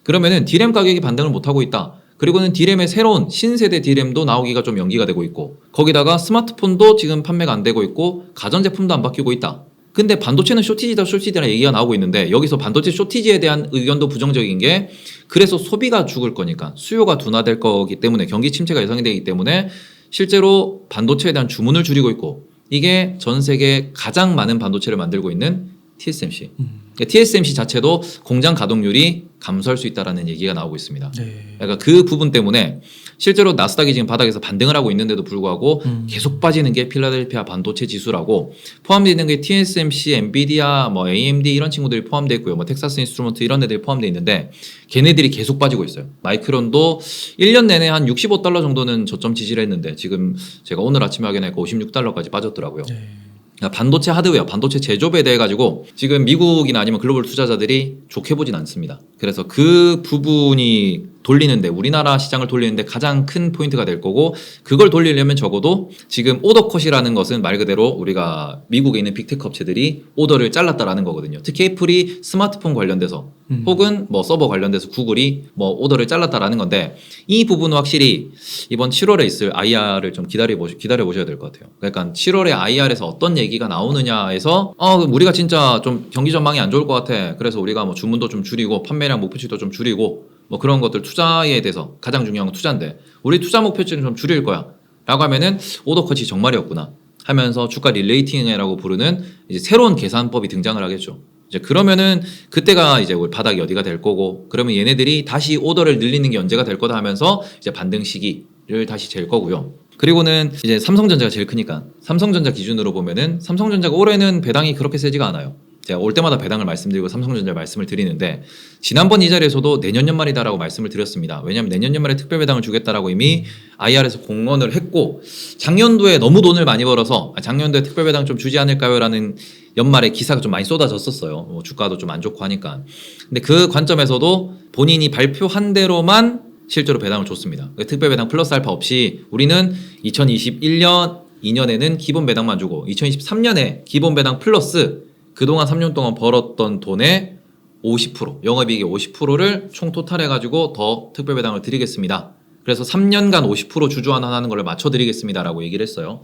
그러면은 D램 가격이 반등을 못 하고 있다. 그리고는 D램의 새로운 신세대 D램도 나오기가 좀 연기가 되고 있고 거기다가 스마트폰도 지금 판매가 안 되고 있고 가전제품도 안 바뀌고 있다. 근데 반도체는 쇼티지다 쇼티지라는 얘기가 나오고 있는데 여기서 반도체 쇼티지에 대한 의견도 부정적인 게 그래서 소비가 죽을 거니까 수요가 둔화될 거기 때문에 경기 침체가 예상이 되기 때문에 실제로 반도체에 대한 주문을 줄이고 있고 이게 전 세계 가장 많은 반도체를 만들고 있는 TSMC. 그러니까 TSMC 자체도 공장 가동률이 감소할 수 있다라는 얘기가 나오고 있습니다. 네. 그러니까 그 부분 때문에 실제로 나스닥이 지금 바닥에서 반등을 하고 있는데도 불구하고 계속 빠지는 게 필라델피아 반도체 지수라고 포함되어 있는 게 TSMC, 엔비디아, 뭐 AMD 이런 친구들이 포함되어 있고요. 뭐 텍사스 인스트루먼트 이런 애들이 포함되어 있는데 걔네들이 계속 빠지고 있어요. 마이크론도 1년 내내 한 $65 정도는 저점 지지를 했는데 지금 제가 오늘 아침에 확인하니까 $56까지 빠졌더라고요. 네. 그러니까 반도체 하드웨어, 반도체 제조업에 대해 가지고 지금 미국이나 아니면 글로벌 투자자들이 좋게 보진 않습니다. 그래서 그 부분이 돌리는데 우리나라 시장을 돌리는데 가장 큰 포인트가 될 거고 그걸 돌리려면 적어도 지금 오더컷이라는 것은 말 그대로 우리가 미국에 있는 빅테크 업체들이 오더를 잘랐다라는 거거든요. 특히 애플이 스마트폰 관련돼서 혹은 뭐 서버 관련돼서 구글이 뭐 오더를 잘랐다라는 건데 이 부분은 확실히 이번 7월에 있을 IR을 좀 기다려 보셔야 될 것 같아요. 그러니까 7월에 IR에서 어떤 얘기가 나오느냐에서 우리가 진짜 좀 경기 전망이 안 좋을 것 같아. 그래서 우리가 뭐 주문도 좀 줄이고 판매량 목표치도 좀 줄이고 뭐 그런 것들 투자에 대해서 가장 중요한 건 투자인데 우리 투자 목표치는 좀 줄일 거야 라고 하면은 오더컷이 정말이었구나 하면서 주가 릴레이팅이라고 부르는 이제 새로운 계산법이 등장을 하겠죠. 이제 그러면은 그때가 이제 우리 바닥이 어디가 될 거고 그러면 얘네들이 다시 오더를 늘리는 게 언제가 될 거다 하면서 이제 반등 시기를 다시 잴 거고요. 그리고는 이제 삼성전자가 제일 크니까 삼성전자 기준으로 보면은 삼성전자가 올해는 배당이 그렇게 세지가 않아요. 제가 올 때마다 배당을 말씀드리고 삼성전자 말씀을 드리는데 지난번 이 자리에서도 내년 연말이다라고 말씀을 드렸습니다. 왜냐하면 내년 연말에 특별 배당을 주겠다라고 이미 IR에서 공언을 했고 작년도에 너무 돈을 많이 벌어서 작년도에 특별 배당 좀 주지 않을까요라는 연말에 기사가 좀 많이 쏟아졌었어요. 뭐 주가도 좀 안 좋고 하니까. 근데 그 관점에서도 본인이 발표한 대로만 실제로 배당을 줬습니다. 특별 배당 플러스 알파 없이 우리는 2021년 2년에는 기본 배당만 주고 2023년에 기본 배당 플러스 그동안 3년 동안 벌었던 돈의 50%, 영업이익의 50%를 총 토탈해가지고 더 특별배당을 드리겠습니다. 그래서 3년간 50% 주주환원하는 걸 맞춰드리겠습니다라고 얘기를 했어요.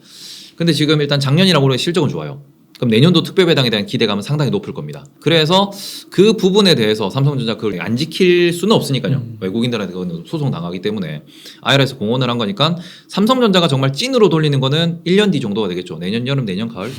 근데 지금 일단 작년이라고 그러면 실적은 좋아요. 그럼 내년도 특별배당에 대한 기대감은 상당히 높을 겁니다. 그래서 그 부분에 대해서 삼성전자 그걸 안 지킬 수는 없으니까요. 외국인들한테 그건 소송 당하기 때문에 IR에서 공언을 한 거니까 삼성전자가 정말 찐으로 돌리는 거는 1년 뒤 정도가 되겠죠. 내년 여름, 내년 가을.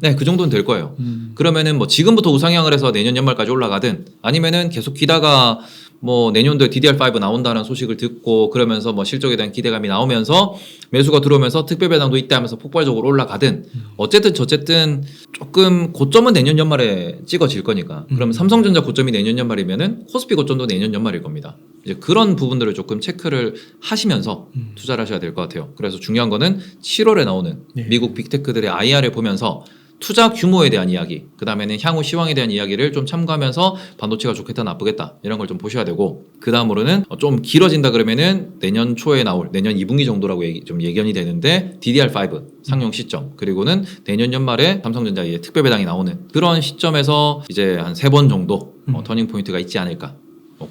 네, 그 정도는 될 거예요. 그러면은 뭐 지금부터 우상향을 해서 내년 연말까지 올라가든 아니면은 계속 기다가 뭐 내년도에 DDR5 나온다는 소식을 듣고 그러면서 뭐 실적에 대한 기대감이 나오면서 매수가 들어오면서 특별배당도 있다 하면서 폭발적으로 올라가든 어쨌든 저쨌든 조금 고점은 내년 연말에 찍어질 거니까 그러면 삼성전자 고점이 내년 연말이면은 코스피 고점도 내년 연말일 겁니다. 이제 그런 부분들을 조금 체크를 하시면서 투자를 하셔야 될 것 같아요. 그래서 중요한 거는 7월에 나오는 미국 빅테크들의 IR을 보면서 투자 규모에 대한 이야기, 그 다음에는 향후 시황에 대한 이야기를 좀 참고하면서 반도체가 좋겠다 나쁘겠다 이런 걸 좀 보셔야 되고 그 다음으로는 좀 길어진다 그러면은 내년 초에 나올 내년 2분기 정도라고 좀 예견이 되는데 DDR5 상용 시점 그리고는 내년 연말에 삼성전자의 특별 배당이 나오는 그런 시점에서 이제 한 3번 정도 터닝 포인트가 있지 않을까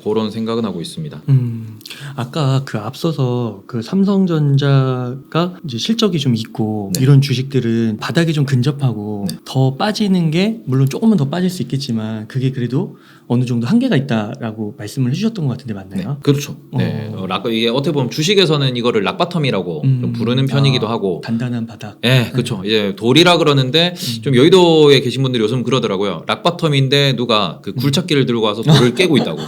그런 생각은 하고 있습니다. 아까 그 앞서서 그 삼성전자가 이제 실적이 좀 있고 네. 이런 주식들은 바닥이 좀 근접하고 네. 더 빠지는 게 물론 조금은 더 빠질 수 있겠지만 그게 그래도 어느 정도 한계가 있다라고 말씀을 해주셨던 것 같은데 맞나요? 네, 그렇죠. 네, 이게 어떻게 보면 주식에서는 이거를 락바텀이라고 좀 부르는 편이기도 하고 단단한 바닥. 네, 그렇죠. 이제 돌이라 그러는데 좀 여의도에 계신 분들이 요즘 그러더라고요. 락바텀인데 누가 그 굴착기를 들고 와서 돌을 깨고 있다고.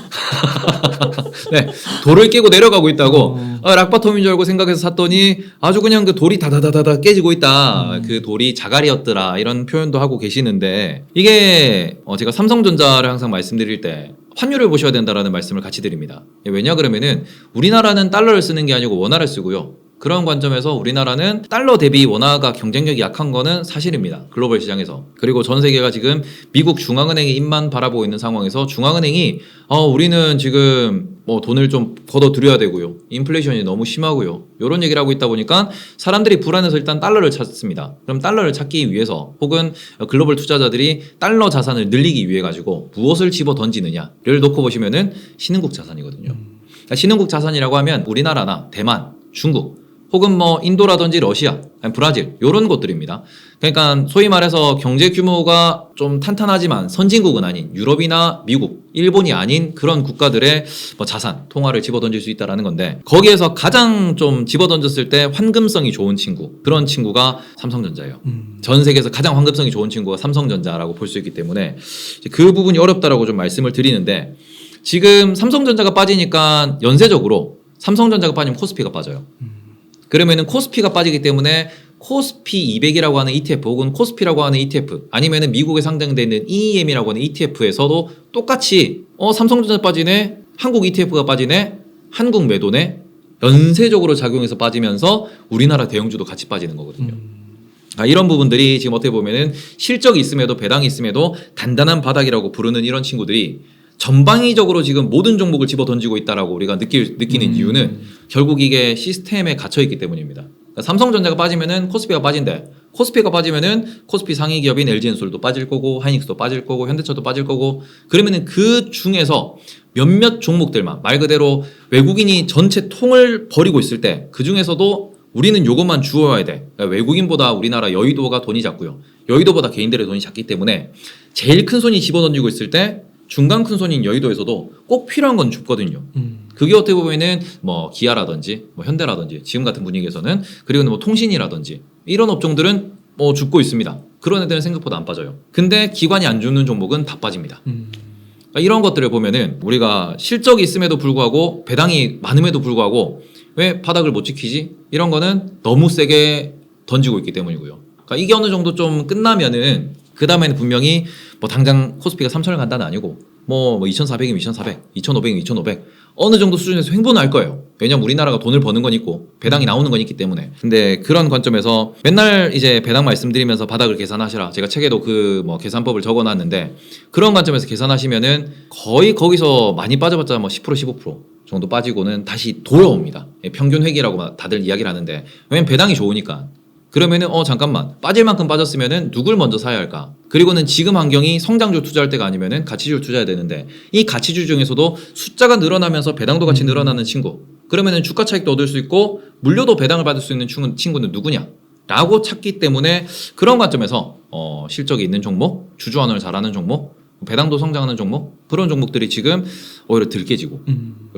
네, 돌을 깨고 내려가고 있다고. 락바텀인 줄 알고 생각해서 샀더니 아주 그냥 그 돌이 다다다다다 깨지고 있다. 그 돌이 자갈이었더라. 이런 표현도 하고 계시는데 이게 제가 삼성전자를 항상 말씀드릴 때 환율을 보셔야 된다라는 말씀을 같이 드립니다. 왜냐 그러면은 우리나라는 달러를 쓰는 게 아니고 원화를 쓰고요. 그런 관점에서 우리나라는 달러 대비 원화가 경쟁력이 약한 거는 사실입니다. 글로벌 시장에서. 그리고 전 세계가 지금 미국 중앙은행의 입만 바라보고 있는 상황에서 중앙은행이 우리는 지금 뭐 돈을 좀 걷어들여야 되고요. 인플레이션이 너무 심하고요. 이런 얘기를 하고 있다 보니까 사람들이 불안해서 일단 달러를 찾습니다. 그럼 달러를 찾기 위해서 혹은 글로벌 투자자들이 달러 자산을 늘리기 위해 가지고 무엇을 집어 던지느냐를 놓고 보시면은 신흥국 자산이거든요. 그러니까 신흥국 자산이라고 하면 우리나라나 대만, 중국 혹은 뭐 인도라든지 러시아, 아니 브라질 이런 곳들입니다. 그러니까 소위 말해서 경제 규모가 좀 탄탄하지만 선진국은 아닌 유럽이나 미국, 일본이 아닌 그런 국가들의 뭐 자산, 통화를 집어던질 수 있다라는 건데 거기에서 가장 좀 집어던졌을 때 환금성이 좋은 친구, 그런 친구가 삼성전자예요. 전 세계에서 가장 환금성이 좋은 친구가 삼성전자라고 볼 수 있기 때문에 그 부분이 어렵다라고 좀 말씀을 드리는데 지금 삼성전자가 빠지니까 연쇄적으로 삼성전자가 빠지면 코스피가 빠져요. 그러면은 코스피가 빠지기 때문에 코스피 200이라고 하는 ETF 혹은 코스피라고 하는 ETF 아니면은 미국에 상장되어 있는 EEM이라고 하는 ETF에서도 똑같이 삼성전자 빠지네, 한국 ETF가 빠지네, 한국 매도네, 연쇄적으로 작용해서 빠지면서 우리나라 대형주도 같이 빠지는 거거든요. 이런 부분들이 지금 어떻게 보면은 실적이 있음에도 배당이 있음에도 단단한 바닥이라고 부르는 이런 친구들이 전방위적으로 지금 모든 종목을 집어 던지고 있다라고 우리가 느끼는 이유는 결국 이게 시스템에 갇혀 있기 때문입니다. 그러니까 삼성전자가 빠지면은 코스피가 빠진대. 코스피가 빠지면은 코스피 상위 기업인 LG엔솔도 빠질 거고 하이닉스도 빠질 거고 현대차도 빠질 거고 그러면은 그 중에서 몇몇 종목들만 말 그대로 외국인이 전체 통을 벌이고 있을 때 그 중에서도 우리는 요것만 주어야 돼. 그러니까 외국인보다 우리나라 여의도가 돈이 작고요. 여의도보다 개인들의 돈이 작기 때문에 제일 큰 손이 집어던지고 있을 때 중간 큰 손인 여의도에서도 꼭 필요한 건 줍거든요. 그게 어떻게 보면은 뭐 기아라든지 뭐 현대라든지 지금 같은 분위기에서는 그리고 뭐 통신이라든지 이런 업종들은 뭐 죽고 있습니다. 그런 애들은 생각보다 안 빠져요. 근데 기관이 안 주는 종목은 다 빠집니다. 그러니까 이런 것들을 보면은 우리가 실적이 있음에도 불구하고 배당이 많음에도 불구하고 왜 바닥을 못 지키지? 이런 거는 너무 세게 던지고 있기 때문이고요. 그러니까 이게 어느 정도 좀 끝나면은 그 다음에는 분명히 뭐 당장 코스피가 3,000을 간다는 아니고 뭐 2,400이면 2,400, 2,500이면 2,500 어느 정도 수준에서 횡보는 할 거예요. 왜냐면 우리나라가 돈을 버는 건 있고 배당이 나오는 건 있기 때문에. 근데 그런 관점에서 맨날 이제 배당 말씀드리면서 바닥을 계산하시라. 제가 책에도 그 뭐 계산법을 적어놨는데 그런 관점에서 계산하시면은 거의 거기서 많이 빠져봤자 뭐 10% 15% 정도 빠지고는 다시 돌아옵니다. 평균 회귀라고 다들 이야기를 하는데 왜냐면 배당이 좋으니까. 그러면은 잠깐만 빠질 만큼 빠졌으면은 누굴 먼저 사야 할까? 그리고는 지금 환경이 성장주 투자할 때가 아니면은 가치주를 투자해야 되는데 이 가치주 중에서도 숫자가 늘어나면서 배당도 같이 늘어나는 친구 그러면은 주가 차익도 얻을 수 있고 물려도 배당을 받을 수 있는 친구는 누구냐? 라고 찾기 때문에 그런 관점에서 실적이 있는 종목, 주주환원을 잘하는 종목, 배당도 성장하는 종목 그런 종목들이 지금 오히려 덜 깨지고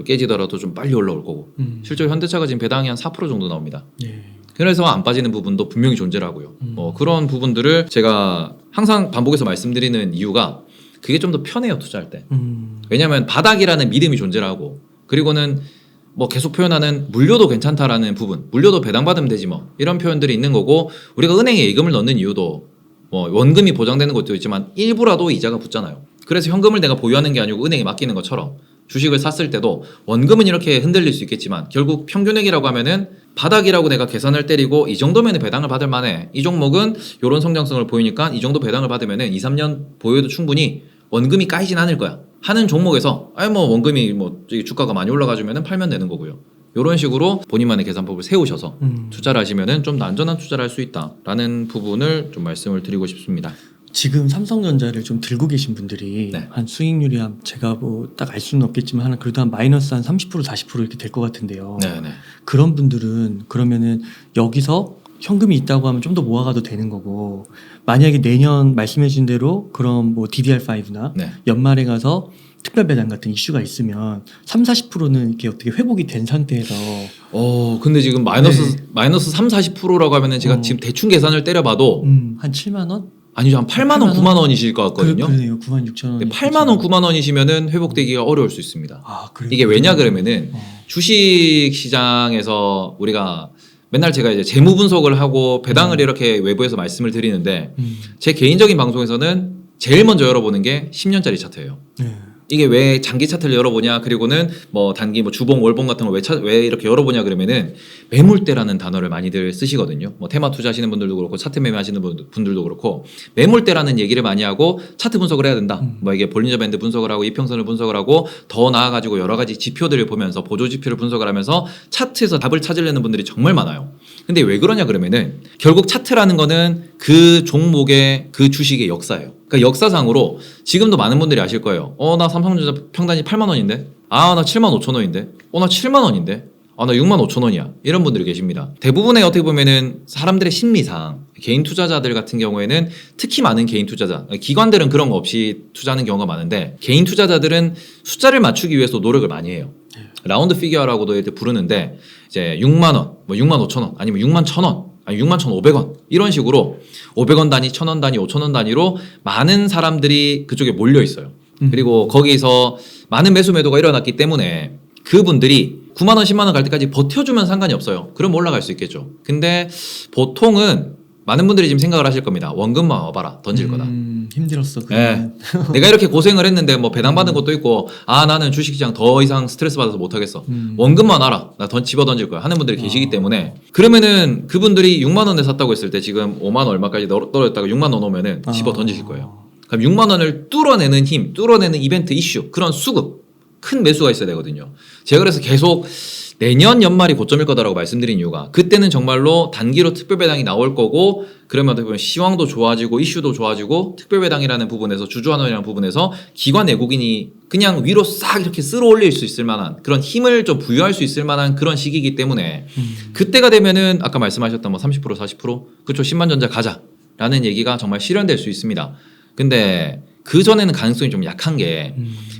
깨지더라도 좀 빨리 올라올 거고 실제로 현대차가 지금 배당이 한 4% 정도 나옵니다. 예. 그래서 안 빠지는 부분도 분명히 존재를 하고요. 그런 부분들을 제가 항상 반복해서 말씀드리는 이유가 그게 좀 더 편해요, 투자할 때. 왜냐하면 바닥이라는 믿음이 존재를 하고 그리고는 뭐 계속 표현하는 물려도 괜찮다라는 부분, 물려도 배당받으면 되지 뭐 이런 표현들이 있는 거고 우리가 은행에 예금을 넣는 이유도 뭐 원금이 보장되는 것도 있지만 일부라도 이자가 붙잖아요. 그래서 현금을 내가 보유하는 게 아니고 은행에 맡기는 것처럼 주식을 샀을 때도 원금은 이렇게 흔들릴 수 있겠지만 결국 평균액이라고 하면은 바닥이라고 내가 계산을 때리고 이 정도면 배당을 받을 만해. 이 종목은 이런 성장성을 보이니까 이 정도 배당을 받으면은 2, 3년 보유해도 충분히 원금이 까이진 않을 거야. 하는 종목에서 뭐 원금이 뭐 주가가 많이 올라가주면은 팔면 되는 거고요. 이런 식으로 본인만의 계산법을 세우셔서 투자를 하시면은 좀 더 안전한 투자를 할 수 있다라는 부분을 좀 말씀을 드리고 싶습니다. 지금 삼성전자를 좀 들고 계신 분들이 네. 한 수익률이 한 제가 뭐 딱 알 수는 없겠지만 한 그래도 한 마이너스 한 30% 40% 이렇게 될 것 같은데요. 네네. 그런 분들은 그러면은 여기서 현금이 있다고 하면 좀 더 모아가도 되는 거고 만약에 내년 말씀해주신 대로 그런 뭐 DDR5나 네. 연말에 가서 특별 배당 같은 이슈가 있으면 3, 40%는 이렇게 어떻게 회복이 된 상태에서 근데 지금 마이너스 3, 40%라고 하면은 제가 지금 대충 계산을 때려봐도 한 7만 원? 아니죠. 한 8만 원, 9만 원이실 것 같거든요. 그러네요. 9만 6천 원. 8만 원, 9만 원이시면은 회복되기가 어려울 수 있습니다. 아, 그래요? 이게 왜냐 그러면은 주식 시장에서 우리가 맨날 제가 이제 재무 분석을 하고 배당을 이렇게 외부에서 말씀을 드리는데 제 개인적인 방송에서는 제일 먼저 열어보는 게 10년짜리 차트예요. 네. 이게 왜 장기 차트를 열어보냐 그리고는 뭐 단기 뭐 주봉 월봉 같은 걸 왜 이렇게 열어보냐 그러면은 매물대라는 단어를 많이들 쓰시거든요. 뭐 테마 투자하시는 분들도 그렇고 차트 매매하시는 분들도 그렇고 매물대라는 얘기를 많이 하고 차트 분석을 해야 된다. 뭐 이게 볼린저 밴드 분석을 하고 이평선을 분석을 하고 더 나아가지고 여러 가지 지표들을 보면서 보조 지표를 분석을 하면서 차트에서 답을 찾으려는 분들이 정말 많아요. 근데 왜 그러냐 그러면은 결국 차트라는 거는 그 종목의 그 주식의 역사예요. 그러니까 역사상으로 지금도 많은 분들이 아실 거예요. 나 삼성전자 평단이 8만 원인데? 나 7만 5천 원인데? 나 7만 원인데? 나 65,000원이야. 이런 분들이 계십니다. 대부분의 어떻게 보면은 사람들의 심리상 개인 투자자들 같은 경우에는 특히 많은 개인 투자자, 기관들은 그런 거 없이 투자하는 경우가 많은데 개인 투자자들은 숫자를 맞추기 위해서 노력을 많이 해요. 라운드 피규어라고도 이렇게 부르는데 이제 6만 원, 뭐 6만 5천 원, 아니면 6만 1,000원, 아니 6만 1,500원 이런 식으로 500원 단위, 1,000원 단위, 5,000원 단위로 많은 사람들이 그쪽에 몰려 있어요. 그리고 거기서 많은 매수 매도가 일어났기 때문에 그분들이 9만 원, 10만 원 갈 때까지 버텨주면 상관이 없어요. 그럼 올라갈 수 있겠죠. 근데 보통은 많은 분들이 지금 생각을 하실 겁니다. 원금만 와봐라. 던질 거다. 힘들었어. 네. 내가 이렇게 고생을 했는데 뭐 배당받은 것도 있고 나는 주식시장 더 이상 스트레스 받아서 못하겠어. 원금만 와라. 나 집어 던질 거야. 하는 분들이 계시기 때문에 그러면은 그분들이 6만 원에 샀다고 했을 때 지금 5만 원 얼마까지 떨어졌다가 6만 원 오면은 집어 던지실 거예요. 그럼 6만 원을 뚫어내는 힘, 뚫어내는 이벤트 이슈, 그런 수급, 큰 매수가 있어야 되거든요. 제가 그래서 계속 내년 연말이 고점일 거다라고 말씀드린 이유가 그때는 정말로 단기로 특별배당이 나올 거고 그러면 어떻게 보면 시황도 좋아지고 이슈도 좋아지고 특별배당이라는 부분에서 주주환원이라는 부분에서 기관 외국인이 그냥 위로 싹 이렇게 쓸어 올릴 수 있을 만한 그런 힘을 좀 부여할 수 있을 만한 그런 시기이기 때문에 그때가 되면은 아까 말씀하셨던 뭐 30% 40% 그쵸 10만 전자 가자라는 얘기가 정말 실현될 수 있습니다. 근데 그 전에는 가능성이 좀 약한 게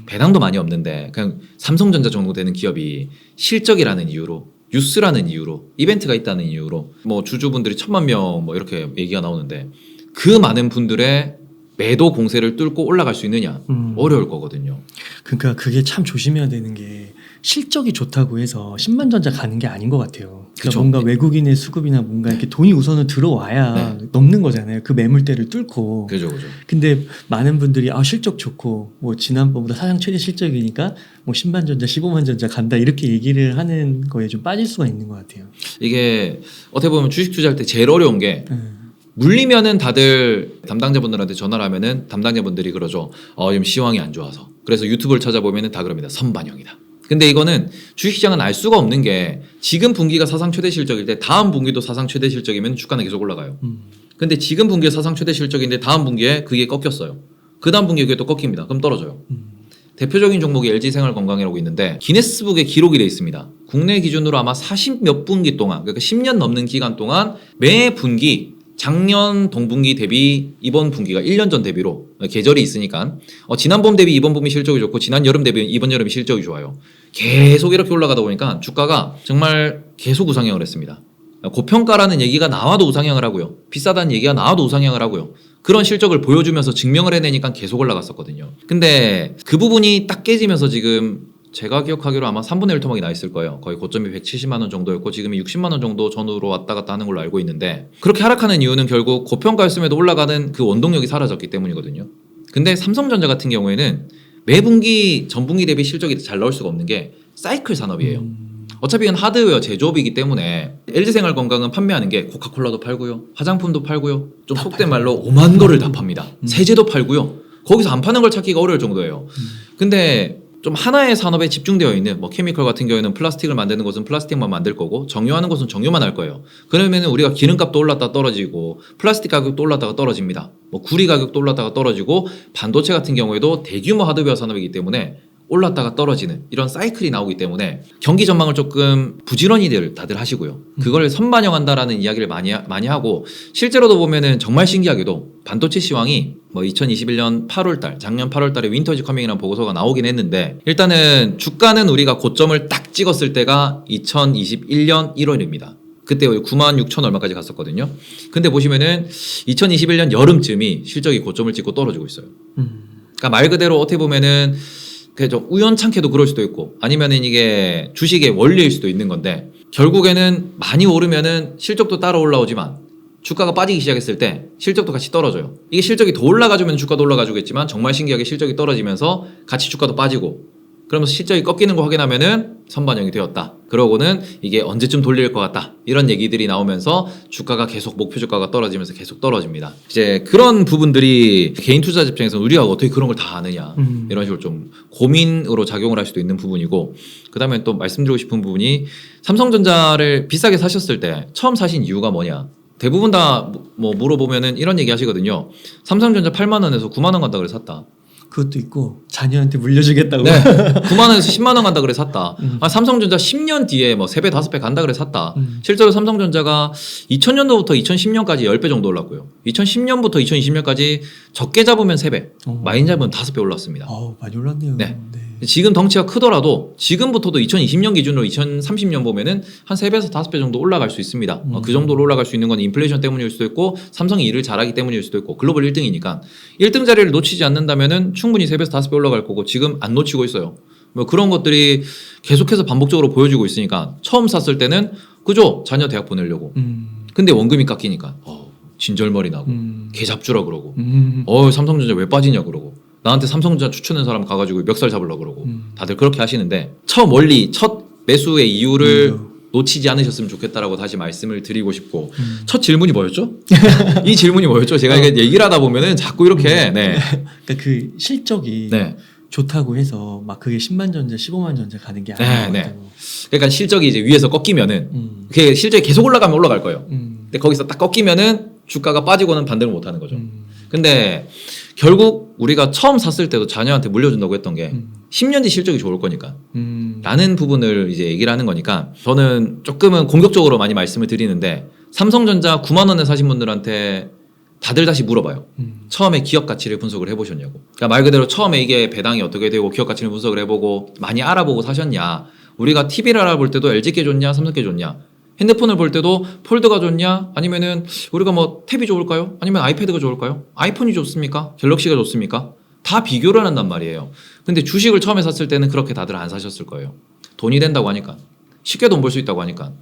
배당도 많이 없는데 그냥 삼성전자 정도 되는 기업이 실적이라는 이유로 뉴스라는 이유로 이벤트가 있다는 이유로 뭐 주주분들이 1,000만 명 뭐 이렇게 얘기가 나오는데 그 많은 분들의 매도 공세를 뚫고 올라갈 수 있느냐 어려울 거거든요. 그러니까 그게 참 조심해야 되는 게 실적이 좋다고 해서 10만 전자 가는 게 아닌 것 같아요. 그러니까 그쵸. 뭔가 외국인의 수급이나 뭔가 이렇게 돈이 우선은 들어와야 넘는 거잖아요. 그 매물대를 뚫고. 그죠. 근데 많은 분들이 실적 좋고 뭐 지난번보다 사상 최대 실적이니까 뭐 10만 전자, 15만 전자 간다 이렇게 얘기를 하는 거에 좀 빠질 수가 있는 것 같아요. 이게 어떻게 보면 주식 투자할 때 제일 어려운 게 물리면은 다들 담당자분들한테 전화를 하면은 담당자분들이 그러죠. 지금 시황이 안 좋아서. 그래서 유튜브를 찾아보면은 다 그럽니다. 선반영이다. 근데 이거는 주식시장은 알 수가 없는 게 지금 분기가 사상 최대 실적일 때 다음 분기도 사상 최대 실적이면 주가는 계속 올라가요. 근데 지금 분기에 사상 최대 실적인데 다음 분기에 그게 꺾였어요. 그 다음 분기에 그게 또 꺾입니다. 그럼 떨어져요. 대표적인 종목이 LG생활건강이라고 있는데 기네스북에 기록이 돼 있습니다. 국내 기준으로 아마 40 몇 분기 동안 그러니까 10년 넘는 기간 동안 매 분기 작년 동분기 대비 이번 분기가 1년 전 대비로 계절이 있으니까 지난 봄 대비 이번 봄이 실적이 좋고 지난 여름 대비 이번 여름이 실적이 좋아요. 계속 이렇게 올라가다 보니까 주가가 정말 계속 우상향을 했습니다. 고평가라는 얘기가 나와도 우상향을 하고요. 비싸다는 얘기가 나와도 우상향을 하고요. 그런 실적을 보여주면서 증명을 해내니까 계속 올라갔었거든요. 근데 그 부분이 딱 깨지면서 지금 제가 기억하기로 아마 3분의 1 토막이 나 있을 거예요. 거의 고점이 170만 원 정도였고 지금이 60만 원 정도 전후로 왔다 갔다 하는 걸로 알고 있는데 그렇게 하락하는 이유는 결국 고평가였음에도 올라가는 그 원동력이 사라졌기 때문이거든요. 근데 삼성전자 같은 경우에는 매 분기 전분기 대비 실적이 잘 나올 수가 없는 게 사이클 산업이에요. 어차피 이건 하드웨어 제조업이기 때문에 LG생활건강은 판매하는 게 코카콜라도 팔고요. 화장품도 팔고요. 좀 속된 말로 5만 거를 다 팝니다. 세제도 팔고요. 거기서 안 파는 걸 찾기가 어려울 정도예요. 근데 좀 하나의 산업에 집중되어 있는 뭐 케미컬 같은 경우에는 플라스틱을 만드는 곳은 플라스틱만 만들 거고 정유하는 곳은 정유만 할 거예요. 그러면은 우리가 기름값도 올랐다 떨어지고 플라스틱 가격도 올랐다가 떨어집니다. 뭐 구리 가격도 올랐다가 떨어지고 반도체 같은 경우에도 대규모 하드웨어 산업이기 때문에 올랐다가 떨어지는 이런 사이클이 나오기 때문에 경기 전망을 조금 부지런히들 다들 하시고요. 그걸 선반영한다라는 이야기를 많이 하고 실제로도 보면은 정말 신기하게도 반도체 시황이 뭐 2021년 8월달 작년 8월달에 윈터즈 커밍이라는 보고서가 나오긴 했는데 일단은 주가는 우리가 고점을 딱 찍었을 때가 2021년 1월입니다. 그때 96,000 얼마까지 갔었거든요. 근데 보시면은 2021년 여름쯤이 실적이 고점을 찍고 떨어지고 있어요. 그러니까 말 그대로 어떻게 보면은 좀 우연찮게도 그럴 수도 있고 아니면은 이게 주식의 원리일 수도 있는 건데 결국에는 많이 오르면은 실적도 따라 올라오지만 주가가 빠지기 시작했을 때 실적도 같이 떨어져요. 이게 실적이 더 올라가주면 주가도 올라가주겠지만 정말 신기하게 실적이 떨어지면서 같이 주가도 빠지고 그러면서 실적이 꺾이는 거 확인하면은 선반영이 되었다. 그러고는 이게 언제쯤 돌릴 것 같다. 이런 얘기들이 나오면서 주가가 계속 목표 주가가 떨어지면서 계속 떨어집니다. 이제 그런 부분들이 개인 투자자 입장에서는 우리가 어떻게 그런 걸 다 아느냐. 이런 식으로 좀 고민으로 작용을 할 수도 있는 부분이고 그다음에 또 말씀드리고 싶은 부분이 삼성전자를 비싸게 사셨을 때 처음 사신 이유가 뭐냐. 대부분 다 뭐 물어보면은 이런 얘기 하시거든요. 삼성전자 8만 원에서 9만 원 간다 그래서 샀다. 그것도 있고 자녀한테 물려주겠다고. 네. 9만 원에서 10만 원 간다 그래 샀다. 음. 아, 삼성전자 10년 뒤에 뭐 3배, 5배 간다 그래 샀다. 음. 실제로 삼성전자가 2000년도부터 2010년까지 10배 정도 올랐고요. 2010년부터 2020년까지 적게 잡으면 3배, 많이 잡으면 5배 올랐습니다. 많이 올랐네요. 네. 지금 덩치가 크더라도 지금부터도 2020년 기준으로 2030년 보면은 한 3배에서 5배 정도 올라갈 수 있습니다. 그 정도로 올라갈 수 있는 건 인플레이션 때문일 수도 있고 삼성이 일을 잘하기 때문일 수도 있고 글로벌 1등이니까 1등 자리를 놓치지 않는다면은 충분히 3배에서 5배 올라갈 거고 지금 안 놓치고 있어요. 뭐 그런 것들이 계속해서 반복적으로 보여주고 있으니까 처음 샀을 때는 그죠? 자녀 대학 보내려고. 근데 원금이 깎이니까 진절머리 나고 개 잡주라 그러고 삼성전자 왜 빠지냐 그러고 나한테 삼성전자 추천한 사람 가가지고 멱살 잡으려고 그러고 다들 그렇게 하시는데 첫 매수의 이유를 놓치지 않으셨으면 좋겠다라고 다시 말씀을 드리고 싶고 첫 질문이 뭐였죠? 이 질문이 뭐였죠? 제가 이게 얘기를 하다 보면은 자꾸 이렇게 네. 그러니까 그 실적이 네. 좋다고 해서 막 그게 10만 전자, 15만 전자 가는 게 네, 아니에요. 네. 그러니까 실적이 이제 위에서 꺾이면은 그게 실적이 계속 올라가면 올라갈 거예요. 근데 거기서 딱 꺾이면은 주가가 빠지고는 반등을 못 하는 거죠. 근데 결국 우리가 처음 샀을 때도 자녀한테 물려준다고 했던 게 10년 뒤 실적이 좋을 거니까 라는 부분을 이제 얘기를 하는 거니까 저는 조금은 공격적으로 많이 말씀을 드리는데 삼성전자 9만 원에 사신 분들한테 다들 다시 물어봐요. 처음에 기업 가치를 분석을 해보셨냐고. 그러니까 말 그대로 처음에 이게 배당이 어떻게 되고 기업 가치를 분석을 해보고 많이 알아보고 사셨냐. 우리가 TV를 알아볼 때도 LG게 좋냐 삼성게 좋냐. 핸드폰을 볼 때도 폴드가 좋냐 아니면은 우리가 뭐 탭이 좋을까요? 아니면 아이패드가 좋을까요? 아이폰이 좋습니까? 갤럭시가 좋습니까? 다 비교를 한단 말이에요. 근데 주식을 처음에 샀을 때는 그렇게 다들 안 사셨을 거예요. 돈이 된다고 하니까 쉽게 돈 벌 수 있다고 하니까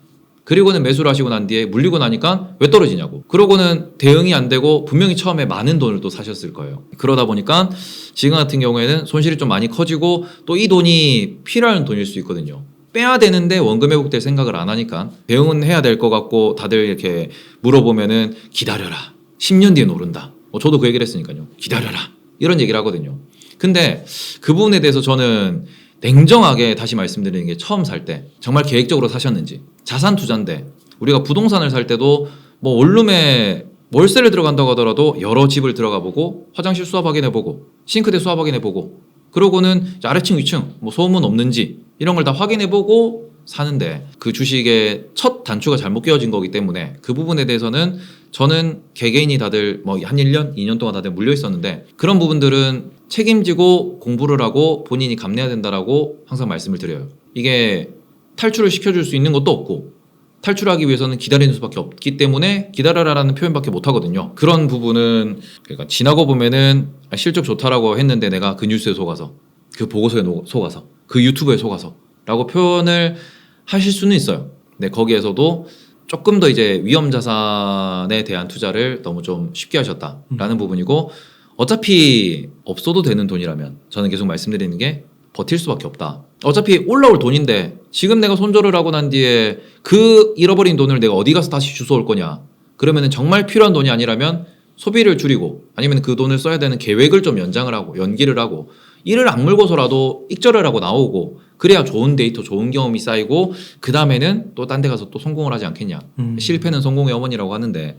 그리고는 매수를 하시고 난 뒤에 물리고 나니까 왜 떨어지냐고 그러고는 대응이 안 되고 분명히 처음에 많은 돈을 또 사셨을 거예요. 그러다 보니까 지금 같은 경우에는 손실이 좀 많이 커지고 또 이 돈이 필요한 돈일 수 있거든요. 빼야 되는데 원금 회복될 생각을 안 하니까 대응은 해야 될 것 같고 다들 이렇게 물어보면은 기다려라 10년 뒤에 오른다 저도 그 얘기를 했으니까요. 기다려라 이런 얘기를 하거든요. 근데 그 부분에 대해서 저는 냉정하게 다시 말씀드리는 게 처음 살 때 정말 계획적으로 사셨는지 자산 투자인데 우리가 부동산을 살 때도 뭐 원룸에 월세를 들어간다고 하더라도 여러 집을 들어가 보고 화장실 수압 확인해 보고 싱크대 수압 확인해 보고 그러고는 아래층 위층 뭐 소음은 없는지 이런 걸 다 확인해 보고 사는데 그 주식의 첫 단추가 잘못 끼워진 거기 때문에 그 부분에 대해서는 저는 개개인이 다들 뭐 한 1년, 2년 동안 다들 물려 있었는데 그런 부분들은 책임지고 공부를 하고 본인이 감내해야 된다라고 항상 말씀을 드려요. 이게 탈출을 시켜줄 수 있는 것도 없고 탈출하기 위해서는 기다리는 수밖에 없기 때문에 기다려라라는 표현밖에 못 하거든요. 그런 부분은 그러니까 지나고 보면은 실적 좋다라고 했는데 내가 그 뉴스에 속아서 그 보고서에 속아서 그 유튜브에 속아서 라고 표현을 하실 수는 있어요. 근데 거기에서도 조금 더 이제 위험 자산에 대한 투자를 너무 좀 쉽게 하셨다라는 부분이고 어차피 없어도 되는 돈이라면 저는 계속 말씀드리는 게 버틸 수밖에 없다. 어차피 올라올 돈인데 지금 내가 손절을 하고 난 뒤에 그 잃어버린 돈을 내가 어디 가서 다시 주워올 거냐. 그러면은 정말 필요한 돈이 아니라면 소비를 줄이고 아니면 그 돈을 써야 되는 계획을 좀 연장을 하고 연기를 하고 이를 악물고서라도 익절을 하고 나오고 그래야 좋은 데이터 좋은 경험이 쌓이고 그 다음에는 또 딴 데 가서 또 성공을 하지 않겠냐. 실패는 성공의 어머니라고 하는데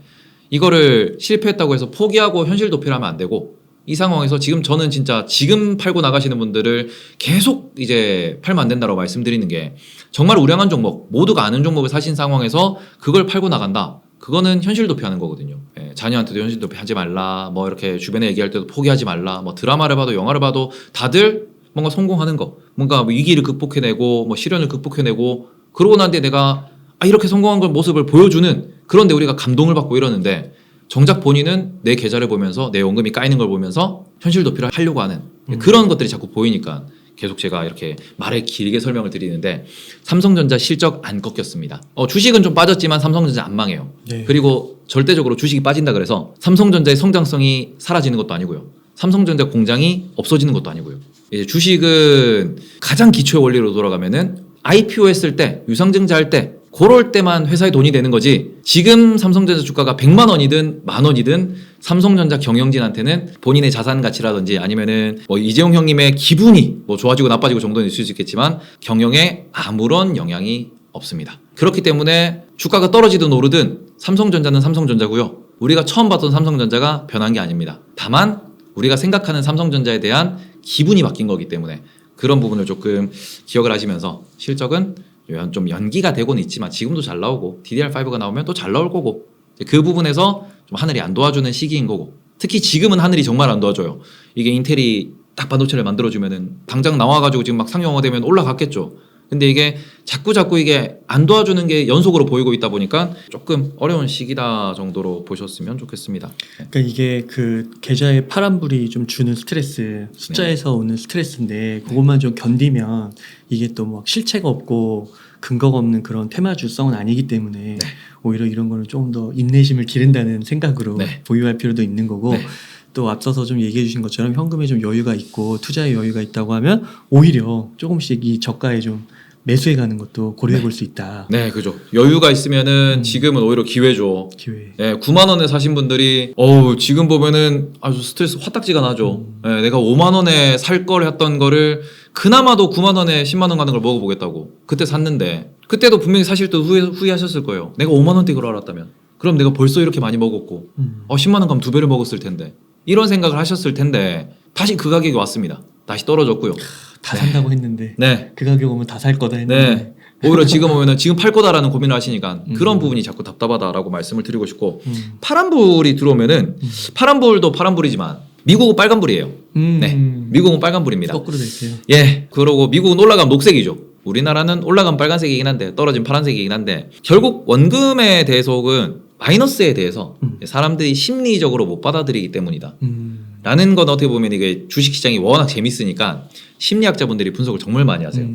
이거를 실패했다고 해서 포기하고 현실 도피를 하면 안 되고 이 상황에서 지금 저는 진짜 지금 팔고 나가시는 분들을 계속 이제 팔면 안 된다고 말씀드리는 게 정말 우량한 종목 모두가 아는 종목을 사신 상황에서 그걸 팔고 나간다. 그거는 현실 도피하는 거거든요. 예, 자녀한테도 현실 도피하지 말라. 뭐 이렇게 주변에 얘기할 때도 포기하지 말라. 뭐 드라마를 봐도 영화를 봐도 다들 뭔가 성공하는 거, 뭔가 위기를 극복해내고 뭐 시련을 극복해내고 그러고 난 뒤에 내가 이렇게 성공한 걸 모습을 보여주는 그런데 우리가 감동을 받고 이러는데 정작 본인은 내 계좌를 보면서 내 원금이 까이는 걸 보면서 현실 도피를 하려고 하는 그런 것들이 자꾸 보이니까 계속 제가 이렇게 말을 길게 설명을 드리는데 삼성전자 실적 안 꺾였습니다. 주식은 좀 빠졌지만 삼성전자 안 망해요. 네. 그리고 절대적으로 주식이 빠진다 그래서 삼성전자의 성장성이 사라지는 것도 아니고요. 삼성전자 공장이 없어지는 것도 아니고요. 이제 주식은 가장 기초의 원리로 돌아가면은 IPO 했을 때 유상증자 할 때 그럴 때만 회사에 돈이 되는 거지 지금 삼성전자 주가가 100만 원이든 만 원이든 삼성전자 경영진한테는 본인의 자산 가치라든지 아니면은 뭐 이재용 형님의 기분이 뭐 좋아지고 나빠지고 정도는 있을 수 있겠지만 경영에 아무런 영향이 없습니다. 그렇기 때문에 주가가 떨어지든 오르든 삼성전자는 삼성전자고요. 우리가 처음 봤던 삼성전자가 변한 게 아닙니다. 다만 우리가 생각하는 삼성전자에 대한 기분이 바뀐 거기 때문에 그런 부분을 조금 기억을 하시면서 실적은 좀 연기가 되고는 있지만 지금도 잘 나오고 DDR5가 나오면 또 잘 나올 거고 그 부분에서 좀 하늘이 안 도와주는 시기인 거고 특히 지금은 하늘이 정말 안 도와줘요. 이게 인텔이 딱 반도체를 만들어주면은 당장 나와가지고 지금 막 상용화되면 올라갔겠죠. 근데 이게 자꾸 이게 안 도와주는 게 연속으로 보이고 있다 보니까 조금 어려운 시기다 정도로 보셨으면 좋겠습니다. 네. 그러니까 이게 그 계좌의 파란불이 좀 주는 스트레스, 숫자에서 오는 스트레스인데 그것만 좀 견디면 이게 또 막 실체가 없고 근거가 없는 그런 테마주성은 아니기 때문에 네. 오히려 이런 거는 조금 더 인내심을 기른다는 생각으로 네. 보유할 필요도 있는 거고 네. 또 앞서서 좀 얘기해 주신 것처럼 현금에 좀 여유가 있고 투자에 여유가 있다고 하면 오히려 조금씩 이 저가에 좀 매수해 가는 것도 고려해 볼 수 있다. 네, 그죠. 여유가 있으면은 지금은 오히려 기회죠. 기회. 네, 9만 원에 사신 분들이 지금 보면은 아주 스트레스 화딱지가 나죠. 네, 내가 5만 원에 살 걸 했던 거를 그나마도 9만 원에 10만 원 가는 걸 먹어보겠다고 그때 샀는데 그때도 분명히 사실 또 후회하셨을 거예요. 내가 5만 원대 그걸 알았다면 그럼 내가 벌써 이렇게 많이 먹었고 10만 원 가면 2배를 먹었을 텐데 이런 생각을 하셨을 텐데 다시 그 가격이 왔습니다. 다시 떨어졌고요. 다 산다고 했는데 네. 그 가격 오면 다 살 거다 했는데 네. 오히려 지금 오면은 지금 팔 거다라는 고민을 하시니까 그런 부분이 자꾸 답답하다라고 말씀을 드리고 싶고 파란불이 들어오면은 파란불도 파란불이지만 미국은 빨간불이에요. 네. 미국은 빨간불입니다. 거꾸로 됐어요. 예. 그러고 미국은 올라가면 녹색이죠. 우리나라는 올라가면 빨간색이긴 한데 떨어지면 파란색이긴 한데 결국 원금에 대해서 혹은 마이너스에 대해서 사람들이 심리적으로 못 받아들이기 때문이다. 라는 건 어떻게 보면 이게 주식시장이 워낙 재밌으니까 심리학자분들이 분석을 정말 많이 하세요.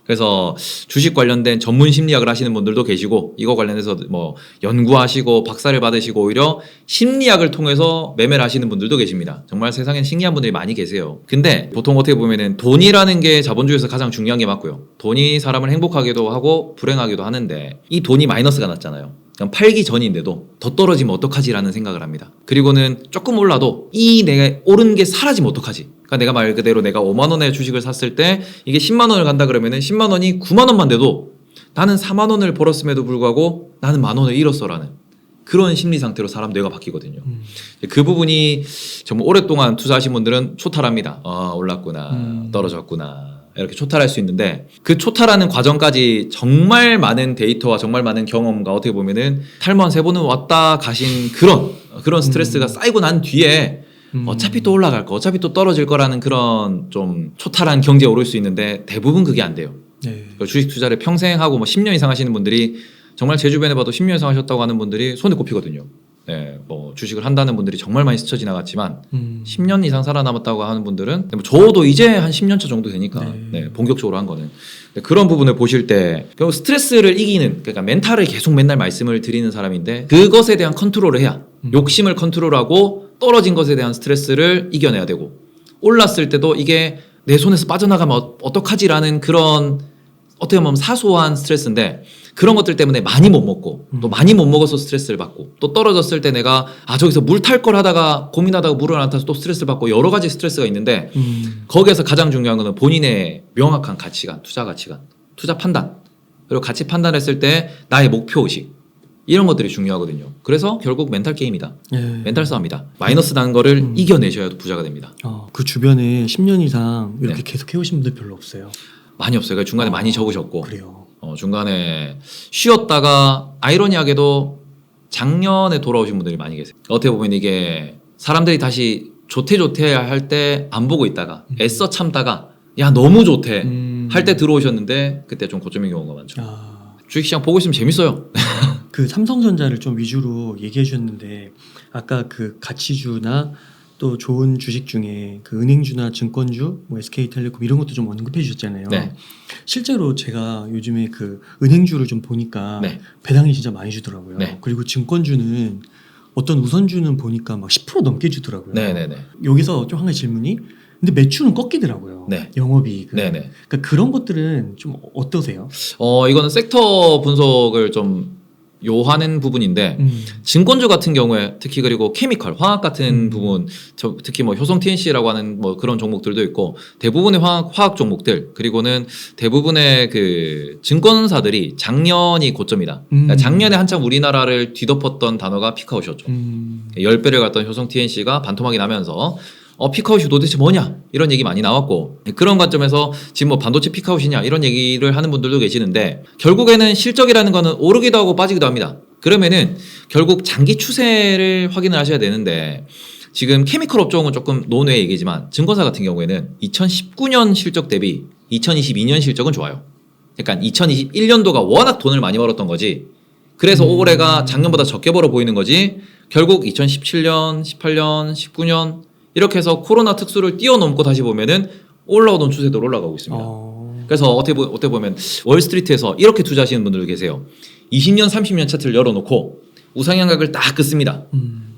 그래서 주식 관련된 전문 심리학을 하시는 분들도 계시고 이거 관련해서 뭐 연구하시고 박사를 받으시고 오히려 심리학을 통해서 매매를 하시는 분들도 계십니다. 정말 세상엔 신기한 분들이 많이 계세요. 근데 보통 어떻게 보면은 돈이라는 게 자본주의에서 가장 중요한 게 맞고요. 돈이 사람을 행복하게도 하고 불행하게도 하는데 이 돈이 마이너스가 났잖아요. 그럼 팔기 전인데도 더 떨어지면 어떡하지라는 생각을 합니다. 그리고는 조금 올라도 이 내가 오른 게 사라지면 어떡하지? 그러니까 내가 말 그대로 내가 5만 원에 주식을 샀을 때 이게 10만 원을 간다 그러면은 10만 원이 9만 원만 돼도 나는 4만 원을 벌었음에도 불구하고 나는 만 원을 잃었어라는 그런 심리 상태로 사람 뇌가 바뀌거든요. 그 부분이 정말 오랫동안 투자하신 분들은 초탈합니다. 올랐구나, 떨어졌구나. 이렇게 초탈할 수 있는데 그 초탈하는 과정까지 정말 많은 데이터와 정말 많은 경험과 어떻게 보면은 탈모 한 3번은 왔다 가신 그런 스트레스가 쌓이고 난 뒤에 어차피 또 올라갈 거 어차피 또 떨어질 거라는 그런 좀 초탈한 경제에 오를 수 있는데 대부분 그게 안 돼요. 네. 주식 투자를 평생 하고 뭐 10년 이상 하시는 분들이 정말 제 주변에 봐도 10년 이상 하셨다고 하는 분들이 손에 꼽히거든요. 네, 뭐 주식을 한다는 분들이 정말 많이 스쳐 지나갔지만 10년 이상 살아남았다고 하는 분들은 뭐 저도 이제 한 10년 차 정도 되니까 네, 본격적으로 한 거는 그런 부분을 보실 때 결국 스트레스를 이기는 그러니까 멘탈을 계속 맨날 말씀을 드리는 사람인데 그것에 대한 컨트롤을 해야 욕심을 컨트롤하고 떨어진 것에 대한 스트레스를 이겨내야 되고 올랐을 때도 이게 내 손에서 빠져나가면 어떡하지라는 그런 어떻게 보면 사소한 스트레스인데 그런 것들 때문에 많이 못 먹고 또 많이 못 먹어서 스트레스를 받고 또 떨어졌을 때 내가 저기서 물 탈 걸 하다가 고민하다가 물을 안 타서 또 스트레스를 받고 여러 가지 스트레스가 있는데 거기에서 가장 중요한 거는 본인의 명확한 가치관, 투자 가치관, 투자 판단 그리고 가치 판단했을 때 나의 목표의식 이런 것들이 중요하거든요. 그래서 결국 멘탈 게임이다. 네. 멘탈 싸움이다. 마이너스 나는 거를 이겨내셔야 부자가 됩니다. 그 주변에 10년 이상 이렇게 네. 계속 해오신 분들 별로 없어요. 많이 없어요. 그러니까 중간에 많이 적으셨고 그래요. 중간에 쉬었다가 아이러니하게도 작년에 돌아오신 분들이 많이 계세요. 어떻게 보면 이게 사람들이 다시 좋대 할 때 안 보고 있다가 애써 참다가 야 너무 좋대 할 때 들어오셨는데 그때 좀 고점인 경우가 많죠. 주식시장 보고 있으면 재밌어요. 그 삼성전자를 좀 위주로 얘기해 주셨는데 아까 그 가치주나 또 좋은 주식 중에 그 은행주나 증권주, 뭐 SK텔레콤 이런 것도 좀 언급해 주셨잖아요. 네. 실제로 제가 요즘에 그 은행주를 좀 보니까 네. 배당이 진짜 많이 주더라고요. 네. 그리고 증권주는 어떤 우선주는 보니까 막 10% 넘게 주더라고요. 네네네. 여기서 좀 한 가지 질문이 근데 매출은 꺾이더라고요. 네. 영업이익. 네네. 그러니까 그런 것들은 좀 어떠세요? 이거는 섹터 분석을 좀 요하는 부분인데 증권주 같은 경우에 특히 그리고 케미컬, 화학 같은 부분 특히 뭐 효성 TNC라고 하는 뭐 그런 종목들도 있고 대부분의 화학 종목들 그리고는 대부분의 그 증권사들이 작년이 고점이다. 그러니까 작년에 한참 우리나라를 뒤덮었던 단어가 피크아웃이었죠. 10배를 갔던 효성 TNC가 반토막이 나면서 피크아웃이 도대체 뭐냐 이런 얘기 많이 나왔고 그런 관점에서 지금 뭐 반도체 피크아웃이냐 이런 얘기를 하는 분들도 계시는데 결국에는 실적이라는 거는 오르기도 하고 빠지기도 합니다. 그러면은 결국 장기 추세를 확인을 하셔야 되는데 지금 케미컬 업종은 조금 논외의 얘기지만 증권사 같은 경우에는 2019년 실적 대비 2022년 실적은 좋아요. 그러니까 2021년도가 워낙 돈을 많이 벌었던 거지. 그래서 올해가 작년보다 적게 벌어 보이는 거지. 결국 2017년, 18년, 19년 이렇게 해서 코로나 특수를 뛰어넘고 다시 보면은 올라오던 추세대로 올라가고 있습니다. 그래서 어떻게 보면 월스트리트에서 이렇게 투자하시는 분들 계세요. 20년, 30년 차트를 열어놓고 우상향각을 딱 긋습니다.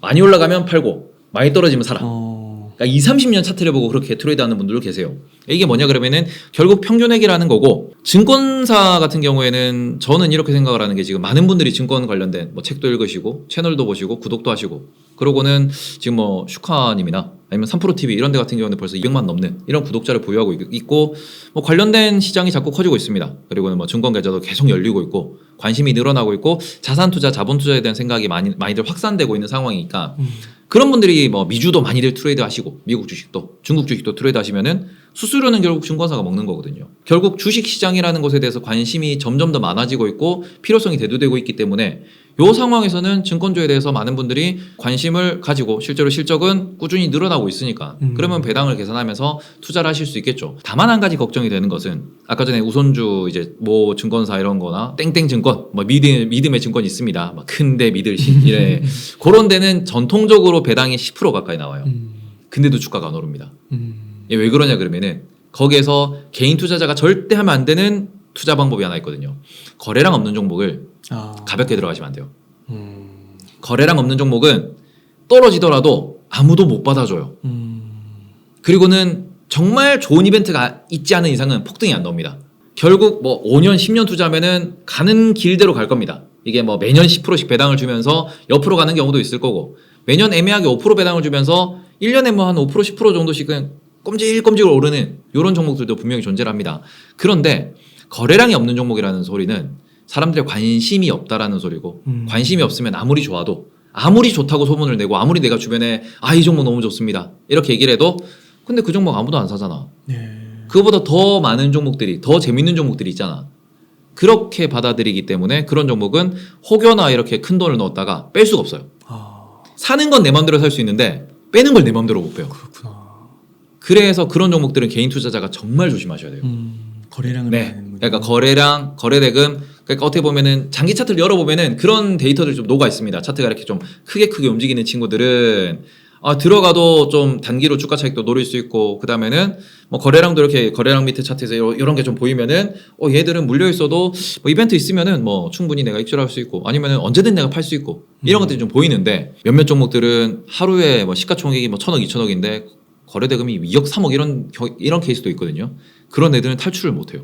많이 올라가면 팔고 많이 떨어지면 사라. 그러니까 20, 30년 차트를 보고 그렇게 트레이드하는 분들도 계세요. 이게 뭐냐 그러면은 결국 평균액이라는 거고 증권사 같은 경우에는 저는 이렇게 생각을 하는 게 지금 많은 분들이 증권 관련된 뭐 책도 읽으시고 채널도 보시고 구독도 하시고 그러고는 지금 뭐 슈카님이나 아니면 3프로TV 이런 데 같은 경우는 벌써 200만 넘는 이런 구독자를 보유하고 있고 뭐 관련된 시장이 자꾸 커지고 있습니다. 그리고는 뭐 증권 계좌도 계속 열리고 있고 관심이 늘어나고 있고 자산 투자, 자본 투자에 대한 생각이 많이들 확산되고 있는 상황이니까 그런 분들이 뭐 미주도 많이들 트레이드 하시고 미국 주식도 중국 주식도 트레이드 하시면은 수수료는 결국 증권사가 먹는 거거든요. 결국 주식 시장이라는 것에 대해서 관심이 점점 더 많아지고 있고 필요성이 대두되고 있기 때문에 이 상황에서는 증권주에 대해서 많은 분들이 관심을 가지고 실제로 실적은 꾸준히 늘어나고 있으니까 그러면 배당을 계산하면서 투자를 하실 수 있겠죠. 다만 한 가지 걱정이 되는 것은 아까 전에 우선주 이제 뭐 증권사 이런 거나 땡땡 증권 뭐 믿음의 증권이 있습니다. 막 큰데 믿을신 이래 그런 데는 전통적으로 배당이 10% 가까이 나와요. 근데도 주가가 안 오릅니다. 왜 그러냐 그러면은 거기에서 개인 투자자가 절대 하면 안 되는 투자 방법이 하나 있거든요. 거래량 없는 종목을 가볍게 들어가시면 안 돼요. 거래량 없는 종목은 떨어지더라도 아무도 못 받아줘요. 그리고는 정말 좋은 이벤트가 있지 않은 이상은 폭등이 안 나옵니다. 결국 뭐 5년, 10년 투자하면은 가는 길대로 갈 겁니다. 이게 뭐 매년 10%씩 배당을 주면서 옆으로 가는 경우도 있을 거고 매년 애매하게 5% 배당을 주면서 1년에 뭐 한 5%, 10% 정도씩 그냥 꼼질꼼질 오르는 이런 종목들도 분명히 존재를 합니다. 그런데 거래량이 없는 종목이라는 소리는 사람들의 관심이 없다라는 소리고 관심이 없으면 아무리 좋아도 아무리 좋다고 소문을 내고 아무리 내가 주변에 이 종목 너무 좋습니다 이렇게 얘기를 해도 근데 그 종목 아무도 안 사잖아. 그거보다 더 많은 종목들이 더 재밌는 종목들이 있잖아. 그렇게 받아들이기 때문에 그런 종목은 혹여나 이렇게 큰 돈을 넣었다가 뺄 수가 없어요. 사는 건 내 맘대로 살 수 있는데 빼는 걸 내 맘대로 못 빼요. 그렇구나. 그래서 그런 종목들은 개인 투자자가 정말 조심하셔야 돼요. 거래량을 네. 그러니까 거래량, 거래대금, 그러니까 어떻게 보면은 장기 차트를 열어보면은 그런 데이터들이 좀 녹아 있습니다. 차트가 이렇게 좀 크게 움직이는 친구들은 들어가도 좀 단기로 주가 차익도 노릴 수 있고, 그 다음에는 뭐 거래량도 이렇게 거래량 밑에 차트에서 이런 게 좀 보이면은 얘들은 물려 있어도 뭐 이벤트 있으면은 뭐 충분히 내가 익절할 수 있고, 아니면은 언제든 내가 팔 수 있고 이런 것들이 좀 보이는데 몇몇 종목들은 하루에 뭐 시가총액이 뭐 1,000억, 2,000억인데 거래대금이 2억, 3억 이런 케이스도 있거든요. 그런 애들은 탈출을 못해요.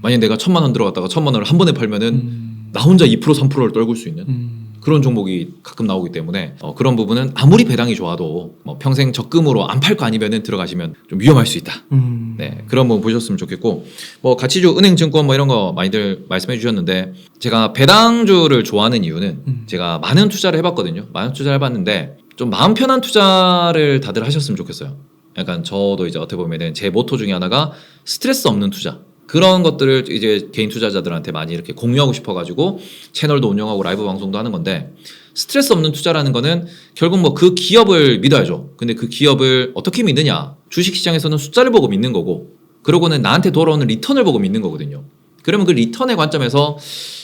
만약 내가 1,000만 원 들어갔다가 1,000만 원을 한 번에 팔면은 나 혼자 2%, 3%를 떨굴 수 있는 그런 종목이 가끔 나오기 때문에 그런 부분은 아무리 배당이 좋아도 뭐 평생 적금으로 안 팔 거 아니면은 들어가시면 좀 위험할 수 있다. 네, 그런 부분 보셨으면 좋겠고, 뭐 가치주, 은행, 증권 뭐 이런 거 많이들 말씀해 주셨는데 제가 배당주를 좋아하는 이유는 제가 많은 투자를 해봤거든요. 많은 투자를 해봤는데 좀 마음 편한 투자를 다들 하셨으면 좋겠어요. 약간 저도 이제 어떻게 보면은 제 모토 중에 하나가 스트레스 없는 투자. 그런 것들을 이제 개인 투자자들한테 많이 이렇게 공유하고 싶어가지고 채널도 운영하고 라이브 방송도 하는 건데, 스트레스 없는 투자라는 거는 결국 뭐 그 기업을 믿어야죠. 근데 그 기업을 어떻게 믿느냐? 주식시장에서는 숫자를 보고 믿는 거고, 그러고는 나한테 돌아오는 리턴을 보고 믿는 거거든요. 그러면 그 리턴의 관점에서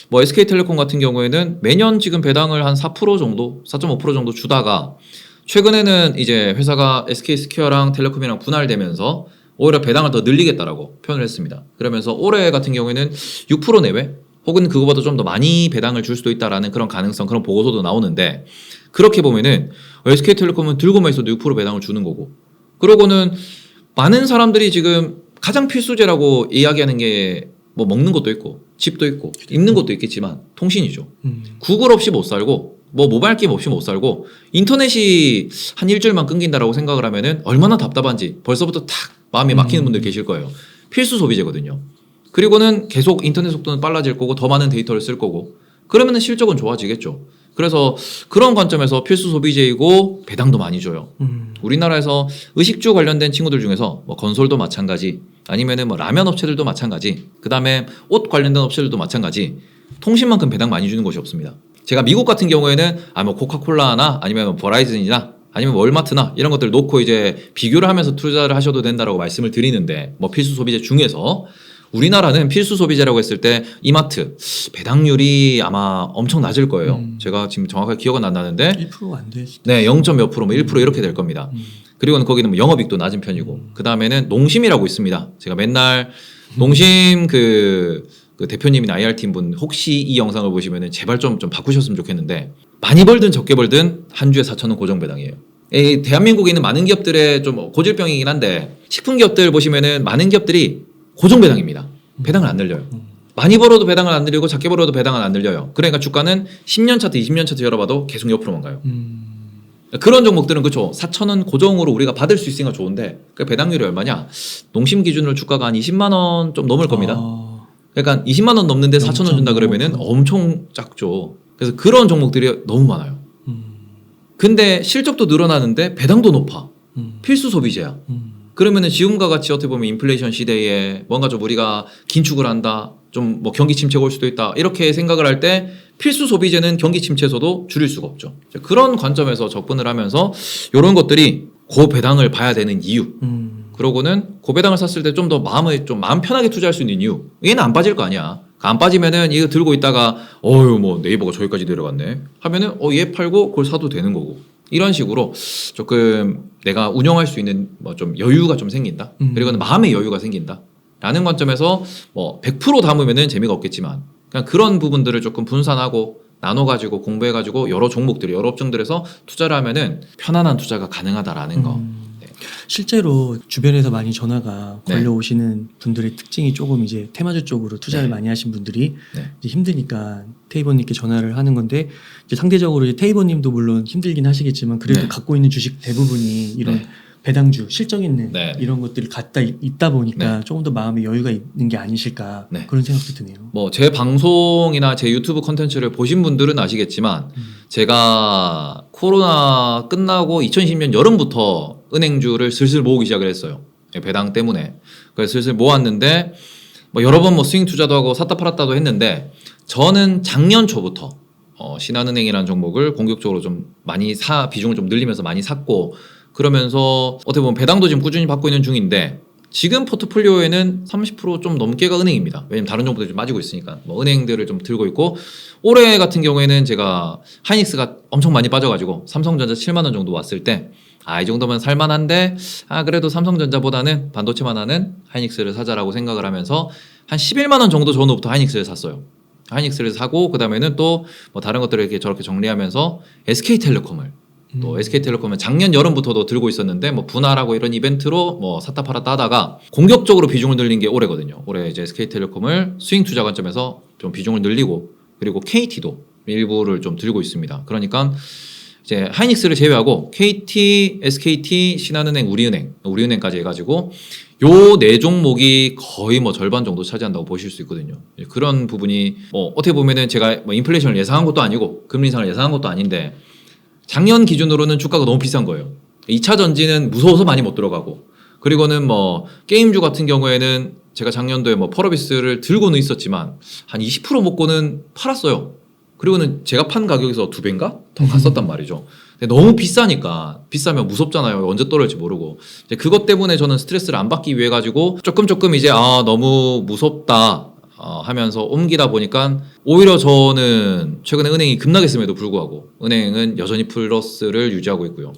뭐 SK텔레콤 같은 경우에는 매년 지금 배당을 한 4% 정도, 4.5% 정도 주다가 최근에는 이제 회사가 SK스퀘어랑 텔레콤이랑 분할되면서 오히려 배당을 더 늘리겠다라고 표현을 했습니다. 그러면서 올해 같은 경우에는 6% 내외 혹은 그거보다 좀 더 많이 배당을 줄 수도 있다라는 그런 가능성, 그런 보고서도 나오는데, 그렇게 보면은 SK텔레콤은 들고만 있어도 6% 배당을 주는 거고, 그러고는 많은 사람들이 지금 가장 필수제라고 이야기하는 게 뭐 먹는 것도 있고 집도 있고 입는 것도 있겠지만 통신이죠. 구글 없이 못 살고 뭐 모바일 게임 없이 못 살고 인터넷이 한 일주일만 끊긴다라고 생각을 하면은 얼마나 답답한지 벌써부터 탁 마음이 막히는 분들 계실 거예요. 필수 소비재거든요. 그리고는 계속 인터넷 속도는 빨라질 거고 더 많은 데이터를 쓸 거고, 그러면은 실적은 좋아지겠죠. 그래서 그런 관점에서 필수 소비재이고 배당도 많이 줘요. 우리나라에서 의식주 관련된 친구들 중에서 뭐 건설도 마찬가지, 아니면은 뭐 라면 업체들도 마찬가지, 그 다음에 옷 관련된 업체들도 마찬가지, 통신만큼 배당 많이 주는 곳이 없습니다. 제가 미국 같은 경우에는 뭐 코카콜라나 아니면 뭐 버라이즌이나 아니면 월마트나 이런 것들 놓고 이제 비교를 하면서 투자를 하셔도 된다라고 말씀을 드리는데, 뭐 필수 소비재 중에서 우리나라는 필수 소비재라고 했을 때 이마트 배당률이 아마 엄청 낮을 거예요. 제가 지금 정확하게 기억은 안 나는데 1% 안 돼. 네, 0. 몇 프로, 뭐 1% 이렇게 될 겁니다. 그리고는 거기는 뭐 영업이익도 낮은 편이고, 그 다음에는 농심이라고 있습니다. 제가 맨날 농심 그 대표님이나 IR팀 분 혹시 이 영상을 보시면은 제발 좀 바꾸셨으면 좋겠는데, 많이 벌든 적게 벌든 한 주에 4,000원 고정 배당이에요. 대한민국에 있는 많은 기업들의 좀 고질병이긴 한데, 식품 기업들 보시면은 많은 기업들이 고정 배당입니다. 배당을 안 늘려요. 많이 벌어도 배당을 안 늘리고 작게 벌어도 배당을 안 늘려요. 그러니까 주가는 10년 차트, 20년 차트 열어봐도 계속 옆으로만 가요. 그런 종목들은 그렇죠. 4,000원 고정으로 우리가 받을 수 있으니까 좋은데, 그 배당률이 얼마냐? 농심 기준으로 주가가 한 20만 원 좀 넘을 겁니다. 그러니까 20만 원 넘는데 4,000원 준다 그러면은 엄청 작죠. 그래서 그런 종목들이 너무 많아요. 근데 실적도 늘어나는데 배당도 높아. 필수 소비재야. 그러면은 지금과 같이 어떻게 보면 인플레이션 시대에 뭔가 좀 우리가 긴축을 한다, 좀 뭐 경기 침체가 올 수도 있다, 이렇게 생각을 할 때 필수 소비재는 경기 침체에서도 줄일 수가 없죠. 그런 관점에서 접근을 하면서 이런 것들이 고배당을 봐야 되는 이유, 그러고는 고배당을 샀을 때 좀 더 마음 편하게 투자할 수 있는 이유. 얘는 안 빠질 거 아니야. 안 빠지면은 이거 들고 있다가 뭐 네이버가 저기까지 내려갔네 하면은 얘 팔고 그걸 사도 되는 거고, 이런 식으로 조금 내가 운영할 수 있는 뭐 좀 여유가 좀 생긴다. 그리고는 마음의 여유가 생긴다. 라는 관점에서 뭐 100% 담으면은 재미가 없겠지만, 그냥 그런 부분들을 조금 분산하고 나눠가지고 공부해가지고 여러 종목들, 여러 업종들에서 투자를 하면은 편안한 투자가 가능하다라는 거. 실제로 주변에서 많이 전화가 네. 걸려오시는 분들의 특징이 조금 이제 테마주 쪽으로 투자를 네. 많이 하신 분들이 네. 이제 힘드니까 테이버님께 전화를 하는 건데, 이제 상대적으로 이제 테이버님도 물론 힘들긴 하시겠지만 그래도 네. 갖고 있는 주식 대부분이 이런 네. 배당주, 실적 있는 네. 이런 것들을 갖다 있다 보니까 조금 더 마음의 여유가 있는 게 아니실까, 네. 그런 생각도 드네요. 뭐 제 방송이나 제 유튜브 컨텐츠를 보신 분들은 아시겠지만, 제가 코로나 끝나고 2020년 여름부터 은행주를 슬슬 모으기 시작을 했어요. 배당 때문에. 그래서 슬슬 모았는데, 뭐 여러 번 뭐 스윙 투자도 하고 샀다 팔았다도 했는데, 저는 작년 초부터 신한은행이라는 종목을 공격적으로 좀 많이 비중을 좀 늘리면서 많이 샀고, 그러면서 어떻게 보면 배당도 지금 꾸준히 받고 있는 중인데, 지금 포트폴리오에는 30% 좀 넘게가 은행입니다. 왜냐면 다른 종목들이 좀 빠지고 있으니까 뭐 은행들을 좀 들고 있고, 올해 같은 경우에는 제가 하이닉스가 엄청 많이 빠져가지고 삼성전자 7만 원 정도 왔을 때, 이 정도면 살만한데, 그래도 삼성전자보다는 반도체만 하는 하이닉스를 사자라고 생각을 하면서 한 11만 원 정도 전후부터 하이닉스를 샀어요. 하이닉스를 사고, 그 다음에는 또 뭐 다른 것들을 이렇게 저렇게 정리하면서 SK텔레콤을, 또 SK텔레콤은 작년 여름부터도 들고 있었는데, 뭐 분할하고 이런 이벤트로 뭐 샀다 팔았다 하다가 공격적으로 비중을 늘린 게 올해거든요. 올해 이제 SK텔레콤을 스윙 투자 관점에서 좀 비중을 늘리고, 그리고 KT도 일부를 좀 들고 있습니다. 그러니까 이제 하이닉스를 제외하고 KT, SKT, 신한은행, 우리은행까지 해가지고 요 네 종목이 거의 뭐 절반 정도 차지한다고 보실 수 있거든요. 그런 부분이 뭐 어떻게 보면은 제가 뭐 인플레이션을 예상한 것도 아니고 금리 인상을 예상한 것도 아닌데, 작년 기준으로는 주가가 너무 비싼 거예요. 2차 전지는 무서워서 많이 못 들어가고, 그리고는 뭐 게임주 같은 경우에는 제가 작년도에 뭐 펄어비스를 들고는 있었지만 한 20% 먹고는 팔았어요. 그리고는 제가 판 가격에서 2배인가 더 갔었단 말이죠. 근데 너무 비싸니까, 비싸면 무섭잖아요. 언제 떨어질지 모르고. 이제 그것 때문에 저는 스트레스를 안 받기 위해 가지고 조금 이제 너무 무섭다 하면서 옮기다 보니까, 오히려 저는 최근에 은행이 급락했음에도 불구하고 은행은 여전히 플러스를 유지하고 있고요.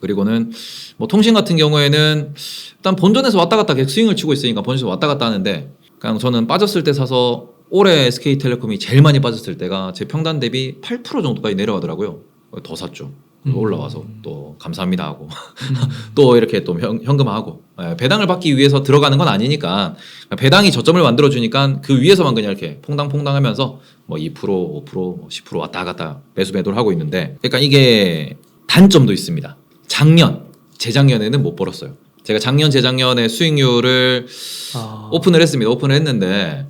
그리고는 뭐 통신 같은 경우에는 일단 본전에서 왔다 갔다 계속 스윙을 치고 있으니까 본전에서 왔다 갔다 하는데, 그냥 저는 빠졌을 때 사서 올해 SK텔레콤이 제일 많이 빠졌을 때가 제 평단 대비 8% 정도까지 내려가더라고요. 더 샀죠. 올라와서 또 감사합니다 하고 또 이렇게 또 현금화하고, 배당을 받기 위해서 들어가는 건 아니니까, 배당이 저점을 만들어 주니까 그 위에서만 그냥 이렇게 퐁당퐁당 하면서 뭐 2%, 5%, 10% 왔다 갔다 매수매도를 하고 있는데, 그러니까 이게 단점도 있습니다. 재작년에는 못 벌었어요. 제가 재작년에 수익률을 오픈을 했습니다. 오픈을 했는데,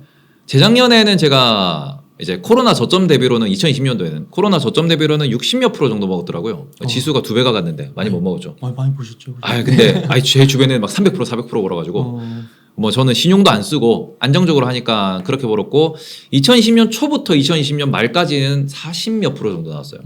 재작년에는 제가 이제 코로나 저점 대비로는 2020년도에는 코로나 저점 대비로는 60몇 프로 정도 먹었더라고요. 지수가 2배가 갔는데 많이 못 먹었죠. 많이 보셨죠. 근데 제 주변에는 막 300% 400% 벌어가지고 뭐 저는 신용도 안 쓰고 안정적으로 하니까 그렇게 벌었고 2020년 초부터 2020년 말까지는 40몇 프로 정도 나왔어요.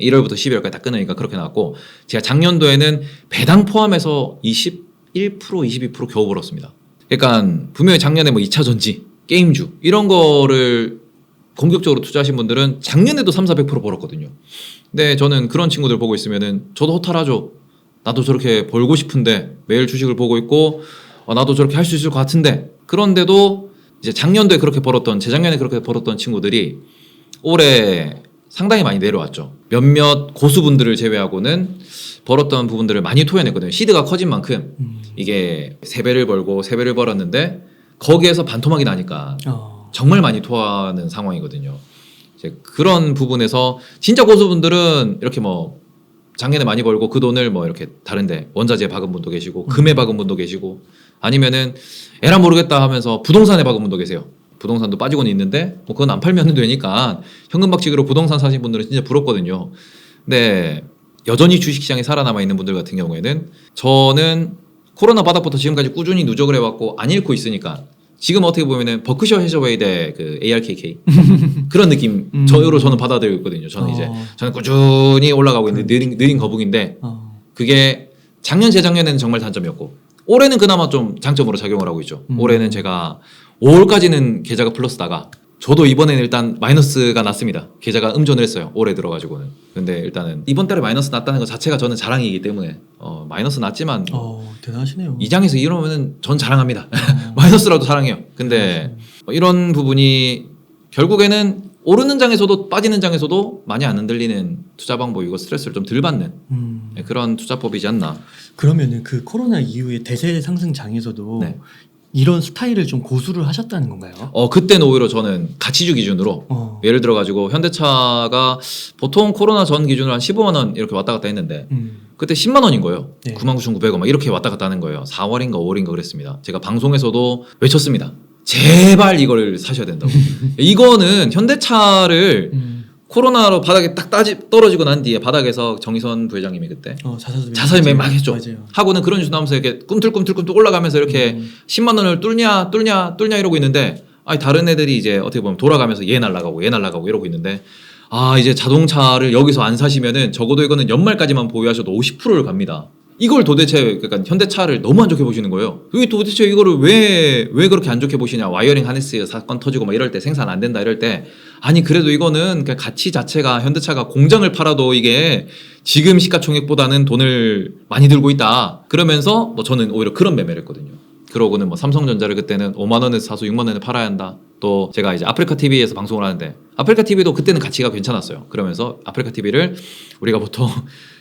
1월부터 12월까지 다 끊으니까 그렇게 나왔고 제가 작년도에는 배당 포함해서 21% 22% 겨우 벌었습니다. 그러니까 분명히 작년에 뭐 2차 전지, 게임주 이런 거를 공격적으로 투자하신 분들은 작년에도 3,400% 벌었거든요. 근데 저는 그런 친구들 보고 있으면은 저도 허탈하죠. 나도 저렇게 벌고 싶은데 매일 주식을 보고 있고 나도 저렇게 할 수 있을 것 같은데 그런데도 이제 작년도에 그렇게 벌었던 재작년에 그렇게 벌었던 친구들이 올해 상당히 많이 내려왔죠. 몇몇 고수분들을 제외하고는 벌었던 부분들을 많이 토해냈거든요. 시드가 커진 만큼 이게 3배를 벌고 3배를 벌었는데 거기에서 반토막이 나니까 정말 많이 토하는 상황이거든요. 이제 그런 부분에서 진짜 고수분들은 이렇게 뭐 작년에 많이 벌고 그 돈을 뭐 이렇게 다른데 원자재에 박은 분도 계시고 금에 박은 분도 계시고 아니면은 에라 모르겠다 하면서 부동산에 박은 분도 계세요. 부동산도 빠지고는 있는데 뭐 그건 안 팔면 되니까 현금 박치기로 부동산 사신 분들은 진짜 부럽거든요. 근데 여전히 주식시장에 살아남아 있는 분들 같은 경우에는 저는 코로나 바닥부터 지금까지 꾸준히 누적을 해왔고 안 잃고 있으니까 지금 어떻게 보면은 버크셔 해저웨이의 그 ARKK 그런 느낌 저로 저는 받아들이고 있거든요. 저는 이제 저는 꾸준히 올라가고 있는 느린 거북인데 그게 작년 재작년에는 정말 단점이었고 올해는 그나마 좀 장점으로 작용을 하고 있죠. 올해는 제가 5월까지는 계좌가 플러스다가 저도 이번에는 일단 마이너스가 났습니다. 계좌가 음전을 했어요. 올해 들어가지고는. 근데 일단은 이번 달에 마이너스 났다는 것 자체가 저는 자랑이기 때문에 마이너스 났지만 대단하시네요. 이 장에서 이러면은 전 자랑합니다. 마이너스라도 자랑해요. 근데 이런 부분이 결국에는 오르는 장에서도 빠지는 장에서도 많이 안 흔들리는 투자 방법이고 스트레스를 좀 덜 받는 그런 투자법이지 않나. 그러면은 그 코로나 이후에 대세 상승 장에서도 네. 이런 스타일을 좀 고수를 하셨다는 건가요? 그때는 오히려 저는 가치주 기준으로 예를 들어 가지고 현대차가 보통 코로나 전 기준으로 한 15만 원 이렇게 왔다 갔다 했는데 그때 10만 원인 거예요. 네. 99,900원 막 이렇게 왔다 갔다 하는 거예요. 4월인가 5월인가 그랬습니다. 제가 방송에서도 외쳤습니다. 제발 이걸 사셔야 된다고. 이거는 현대차를 코로나로 바닥에 딱 떨어지고 난 뒤에 바닥에서 정의선 부회장님이 그때 자사주 막 했죠. 맞아요. 하고는 그런 뉴스 나오면서 이렇게 꿈틀꿈틀 올라가면서 이렇게 10만 원을 뚫냐 이러고 있는데 다른 애들이 이제 어떻게 보면 돌아가면서 얘 날라가고 이러고 있는데 이제 자동차를 여기서 안 사시면은 적어도 이거는 연말까지만 보유하셔도 50%를 갑니다. 이걸 도대체 그러니까 현대차를 너무 안 좋게 보시는 거예요. 왜 도대체 이거를 왜 그렇게 안 좋게 보시냐. 와이어링 하네스 사건 터지고 막 이럴 때 생산 안 된다 이럴 때 아니 그래도 이거는 그냥 가치 자체가 현대차가 공장을 팔아도 이게 지금 시가총액보다는 돈을 많이 들고 있다. 그러면서 뭐 저는 오히려 그런 매매를 했거든요. 그러고는 뭐 삼성전자를 그때는 5만 원에서 사서 6만 원에 팔아야 한다. 또 제가 이제 아프리카 TV에서 방송을 하는데 아프리카 TV도 그때는 가치가 괜찮았어요. 그러면서 아프리카 TV를 우리가 보통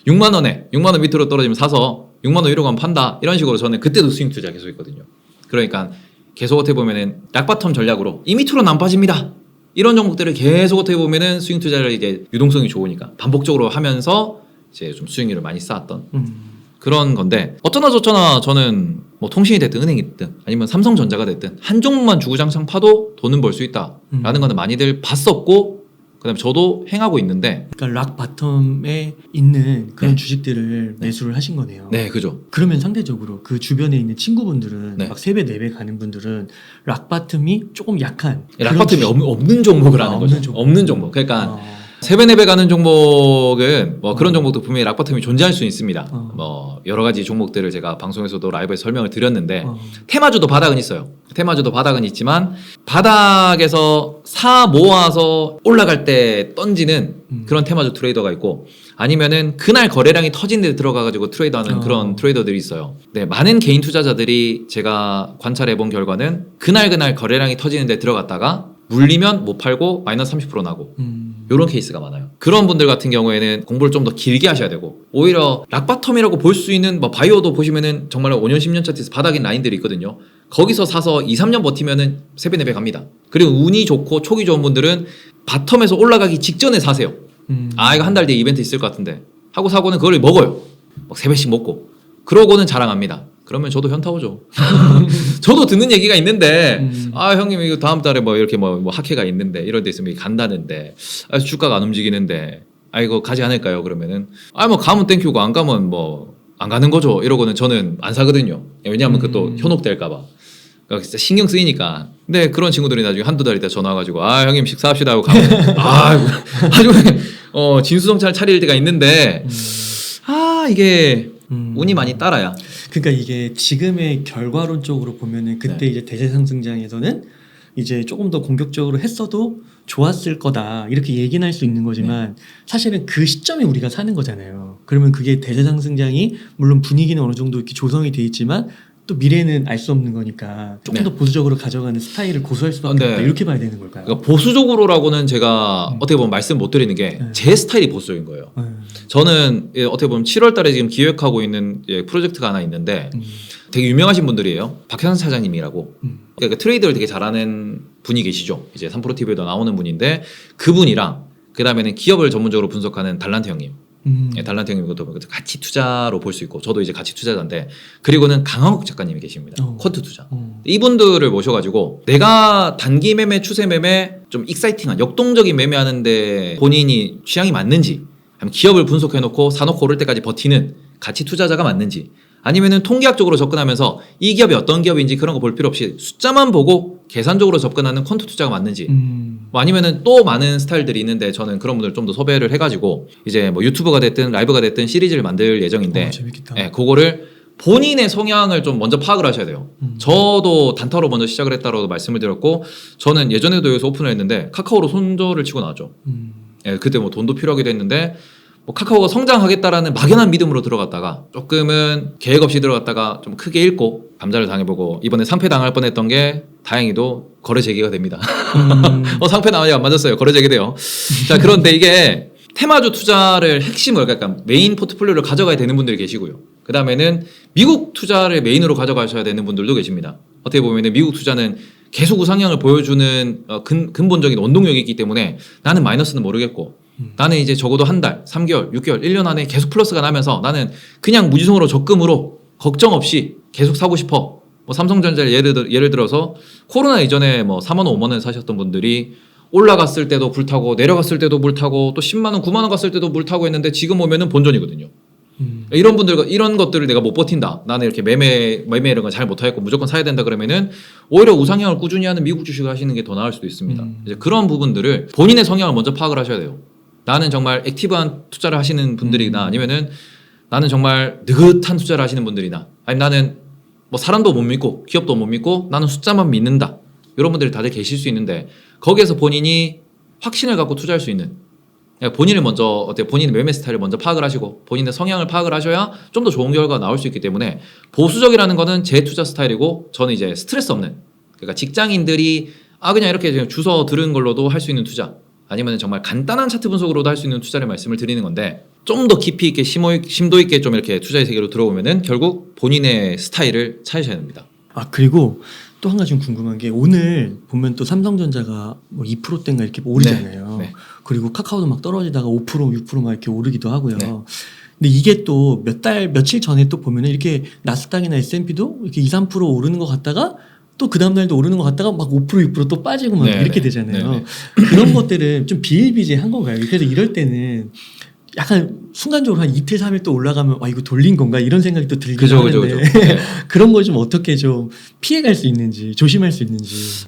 6만 원 밑으로 떨어지면 사서 6만 원 위로 가면 판다. 이런 식으로 저는 그때도 스윙 투자 계속 했거든요. 그러니까 계속 어떻게 보면은 락바텀 전략으로 이 밑으로는 안 빠집니다. 이런 종목들을 계속 어떻게 보면은 스윙 투자를 이게 유동성이 좋으니까 반복적으로 하면서 이제 좀 수익률을 많이 쌓았던 그런 건데 어쩌나 저쩌나 저는 뭐 통신이 됐든 은행이 됐든 아니면 삼성전자가 됐든 한 종목만 주구장창 파도 돈은 벌 수 있다라는 거는 많이들 봤었고 그다음에 저도 행하고 있는데 그러니까 락 바텀에 있는 그런 주식들을 매수를 하신 거네요. 네, 그죠. 그러면 상대적으로 그 주변에 있는 친구분들은 네. 막 3배, 4배 가는 분들은 락 바텀이 조금 약한 락바텀이 없는 종목을 하는 거죠. 없는 종목. 그러니까 3배, 4배 가는 종목은 뭐 그런 종목도 분명히 락바텀이 존재할 수 있습니다. 뭐 여러 가지 종목들을 제가 방송에서도 라이브에서 설명을 드렸는데 테마주도 바닥은 있어요. 테마주도 바닥은 있지만 바닥에서 사 모아서 올라갈 때 던지는 그런 테마주 트레이더가 있고 아니면은 그날 거래량이 터진 데 들어가가지고 트레이더하는 그런 트레이더들이 있어요. 네, 많은 개인 투자자들이 제가 관찰해 본 결과는 그날 거래량이 터지는 데 들어갔다가 물리면 못 팔고 마이너스 30% 나고 이런 케이스가 많아요. 그런 분들 같은 경우에는 공부를 좀 더 길게 하셔야 되고 오히려 락바텀이라고 볼 수 있는 뭐 바이오도 보시면은 정말 5년 10년 차트에서 바닥인 라인들이 있거든요. 거기서 사서 2, 3년 버티면은 3배, 4배 갑니다. 그리고 운이 좋고 촉이 좋은 분들은 바텀에서 올라가기 직전에 사세요. 이거 한 달 뒤에 이벤트 있을 것 같은데 하고 사고는 그걸 먹어요. 막 3배씩 먹고 그러고는 자랑합니다. 그러면 저도 현타 오죠. 저도 듣는 얘기가 있는데 아 형님 이거 다음 달에 뭐 이렇게 뭐 학회가 있는데 이런 데 있으면 간다는데 아, 주가가 안 움직이는데 아 이거 가지 않을까요? 그러면은 아 뭐 가면 땡큐고 안 가면 뭐 안 가는 거죠. 이러고는 저는 안 사거든요. 왜냐하면 그것도 현혹될까 봐. 그러니까 진짜 신경 쓰이니까. 근데 그런 친구들이 나중에 한두 달 있다 전화 와가지고 아 형님 식사합시다 하고 가면 아 아주 진수성찬 차릴 때가 있는데 아 이게 운이 많이 따라야. 그러니까 이게 지금의 결과론적으로 보면은 그때 네. 이제 대세 상승장에서는 이제 조금 더 공격적으로 했어도 좋았을 거다 이렇게 얘기는 할 수 있는 거지만 사실은 그 시점에 우리가 사는 거잖아요. 그러면 그게 대세 상승장이 물론 분위기는 어느 정도 이렇게 조성이 돼 있지만 또 미래는 알 수 없는 거니까 조금 더 보수적으로 가져가는 스타일을 고수할 수밖에 없다 이렇게 봐야 되는 걸까요? 그러니까 보수적으로라고는 제가 어떻게 보면 말씀 못 드리는 게 제 스타일이 보수적인 거예요. 저는 어떻게 보면 7월 달에 지금 기획하고 있는 프로젝트가 하나 있는데 되게 유명하신 분들이에요. 박현선 차장님이라고. 그러니까 트레이드를 되게 잘하는 분이 계시죠. 이제 3프로TV에도 나오는 분인데 그분이랑 그 다음에는 기업을 전문적으로 분석하는 달란트 형님. 예, 달란트 형님 것도 가치 투자로 볼 수 있고 저도 이제 가치 투자자인데 그리고는 강한국 작가님이 계십니다. 쿼트 투자. 이분들을 모셔가지고 내가 단기 매매, 추세 매매 좀 익사이팅한 역동적인 매매하는데 본인이 취향이 맞는지 아니면 기업을 분석해놓고 사놓고 오를 때까지 버티는 가치 투자자가 맞는지 아니면은 통계학적으로 접근하면서 이 기업이 어떤 기업인지 그런 거 볼 필요 없이 숫자만 보고 계산적으로 접근하는 퀀트 투자가 맞는지 뭐 아니면은 또 많은 스타일들이 있는데 저는 그런 분들 좀 더 섭외를 해가지고 이제 뭐 유튜브가 됐든 라이브가 됐든 시리즈를 만들 예정인데 재밌겠다. 예, 그거를 본인의 성향을 좀 먼저 파악을 하셔야 돼요. 저도 단타로 먼저 시작을 했다고 말씀을 드렸고 저는 예전에도 여기서 오픈을 했는데 카카오로 손절을 치고 나왔죠. 예, 그때 뭐 돈도 필요하기도 했는데 뭐 카카오가 성장하겠다라는 막연한 믿음으로 들어갔다가 조금은 계획 없이 들어갔다가 좀 크게 잃고 감자를 당해보고 이번에 상패 당할 뻔했던 게 다행히도 거래 재개가 됩니다. 상패 당하지 안 맞았어요. 거래 재개돼요. 자 그런데 이게 테마주 투자를 핵심을 그러니까 메인 포트폴리오를 가져가야 되는 분들이 계시고요. 그 다음에는 미국 투자를 메인으로 가져가셔야 되는 분들도 계십니다. 어떻게 보면 미국 투자는 계속 우상향을 보여주는 근본적인 원동력이 있기 때문에 나는 마이너스는 모르겠고 나는 이제 적어도 한 달, 3개월, 6개월, 1년 안에 계속 플러스가 나면서 나는 그냥 무지성으로 적금으로 걱정 없이 계속 사고 싶어. 뭐 삼성전자를 예를 들어서 코로나 이전에 뭐 4만 원, 5만 원 사셨던 분들이 올라갔을 때도 불타고 내려갔을 때도 불타고 또 10만 원, 9만 원 갔을 때도 불타고 했는데 지금 오면은 본전이거든요. 이런 분들과 이런 것들을 내가 못 버틴다. 나는 이렇게 매매 이런 거 잘 못하겠고 무조건 사야 된다 그러면은 오히려 우상향을 꾸준히 하는 미국 주식을 하시는 게 더 나을 수도 있습니다. 이제 그런 부분들을 본인의 성향을 먼저 파악을 하셔야 돼요. 나는 정말 액티브한 투자를 하시는 분들이나 아니면은 나는 정말 느긋한 투자를 하시는 분들이나 아니면 나는 뭐 사람도 못 믿고 기업도 못 믿고 나는 숫자만 믿는다. 이런 분들이 다들 계실 수 있는데 거기에서 본인이 확신을 갖고 투자할 수 있는 본인을 먼저 어때 본인의 매매 스타일을 먼저 파악을 하시고 본인의 성향을 파악을 하셔야 좀 더 좋은 결과가 나올 수 있기 때문에 보수적이라는 거는 제 투자 스타일이고 저는 이제 스트레스 없는 그러니까 직장인들이 그냥 이렇게 그냥 주워 들은 걸로도 할 수 있는 투자 아니면 정말 간단한 차트 분석으로도 할 수 있는 투자를 말씀을 드리는 건데 좀 더 깊이 있게 심도 있게 좀 이렇게 투자의 세계로 들어오면은 결국 본인의 스타일을 찾으셔야 됩니다. 그리고 또 한 가지 좀 궁금한 게 오늘 보면 또 삼성전자가 뭐 2%대인가 이렇게 오르잖아요. 네. 그리고 카카오도 막 떨어지다가 5%, 6%막 이렇게 오르기도 하고요. 근데 이게 또 며칠 전에 또 보면은 이렇게 나스닥이나 S&P도 이렇게 2, 3% 오르는 것 같다가 또 그 다음날도 오르는 것 같다가 막 5%, 6% 또 빠지고 막 이렇게 되잖아요. 그런 것들은 좀 비일비재한 건가요? 그래서 이럴 때는 약간 순간적으로 한 이틀, 3일 또 올라가면 이거 돌린 건가 이런 생각이 또 들긴 하는데 그죠. 그런 걸 좀 어떻게 좀 피해갈 수 있는지 조심할 수 있는지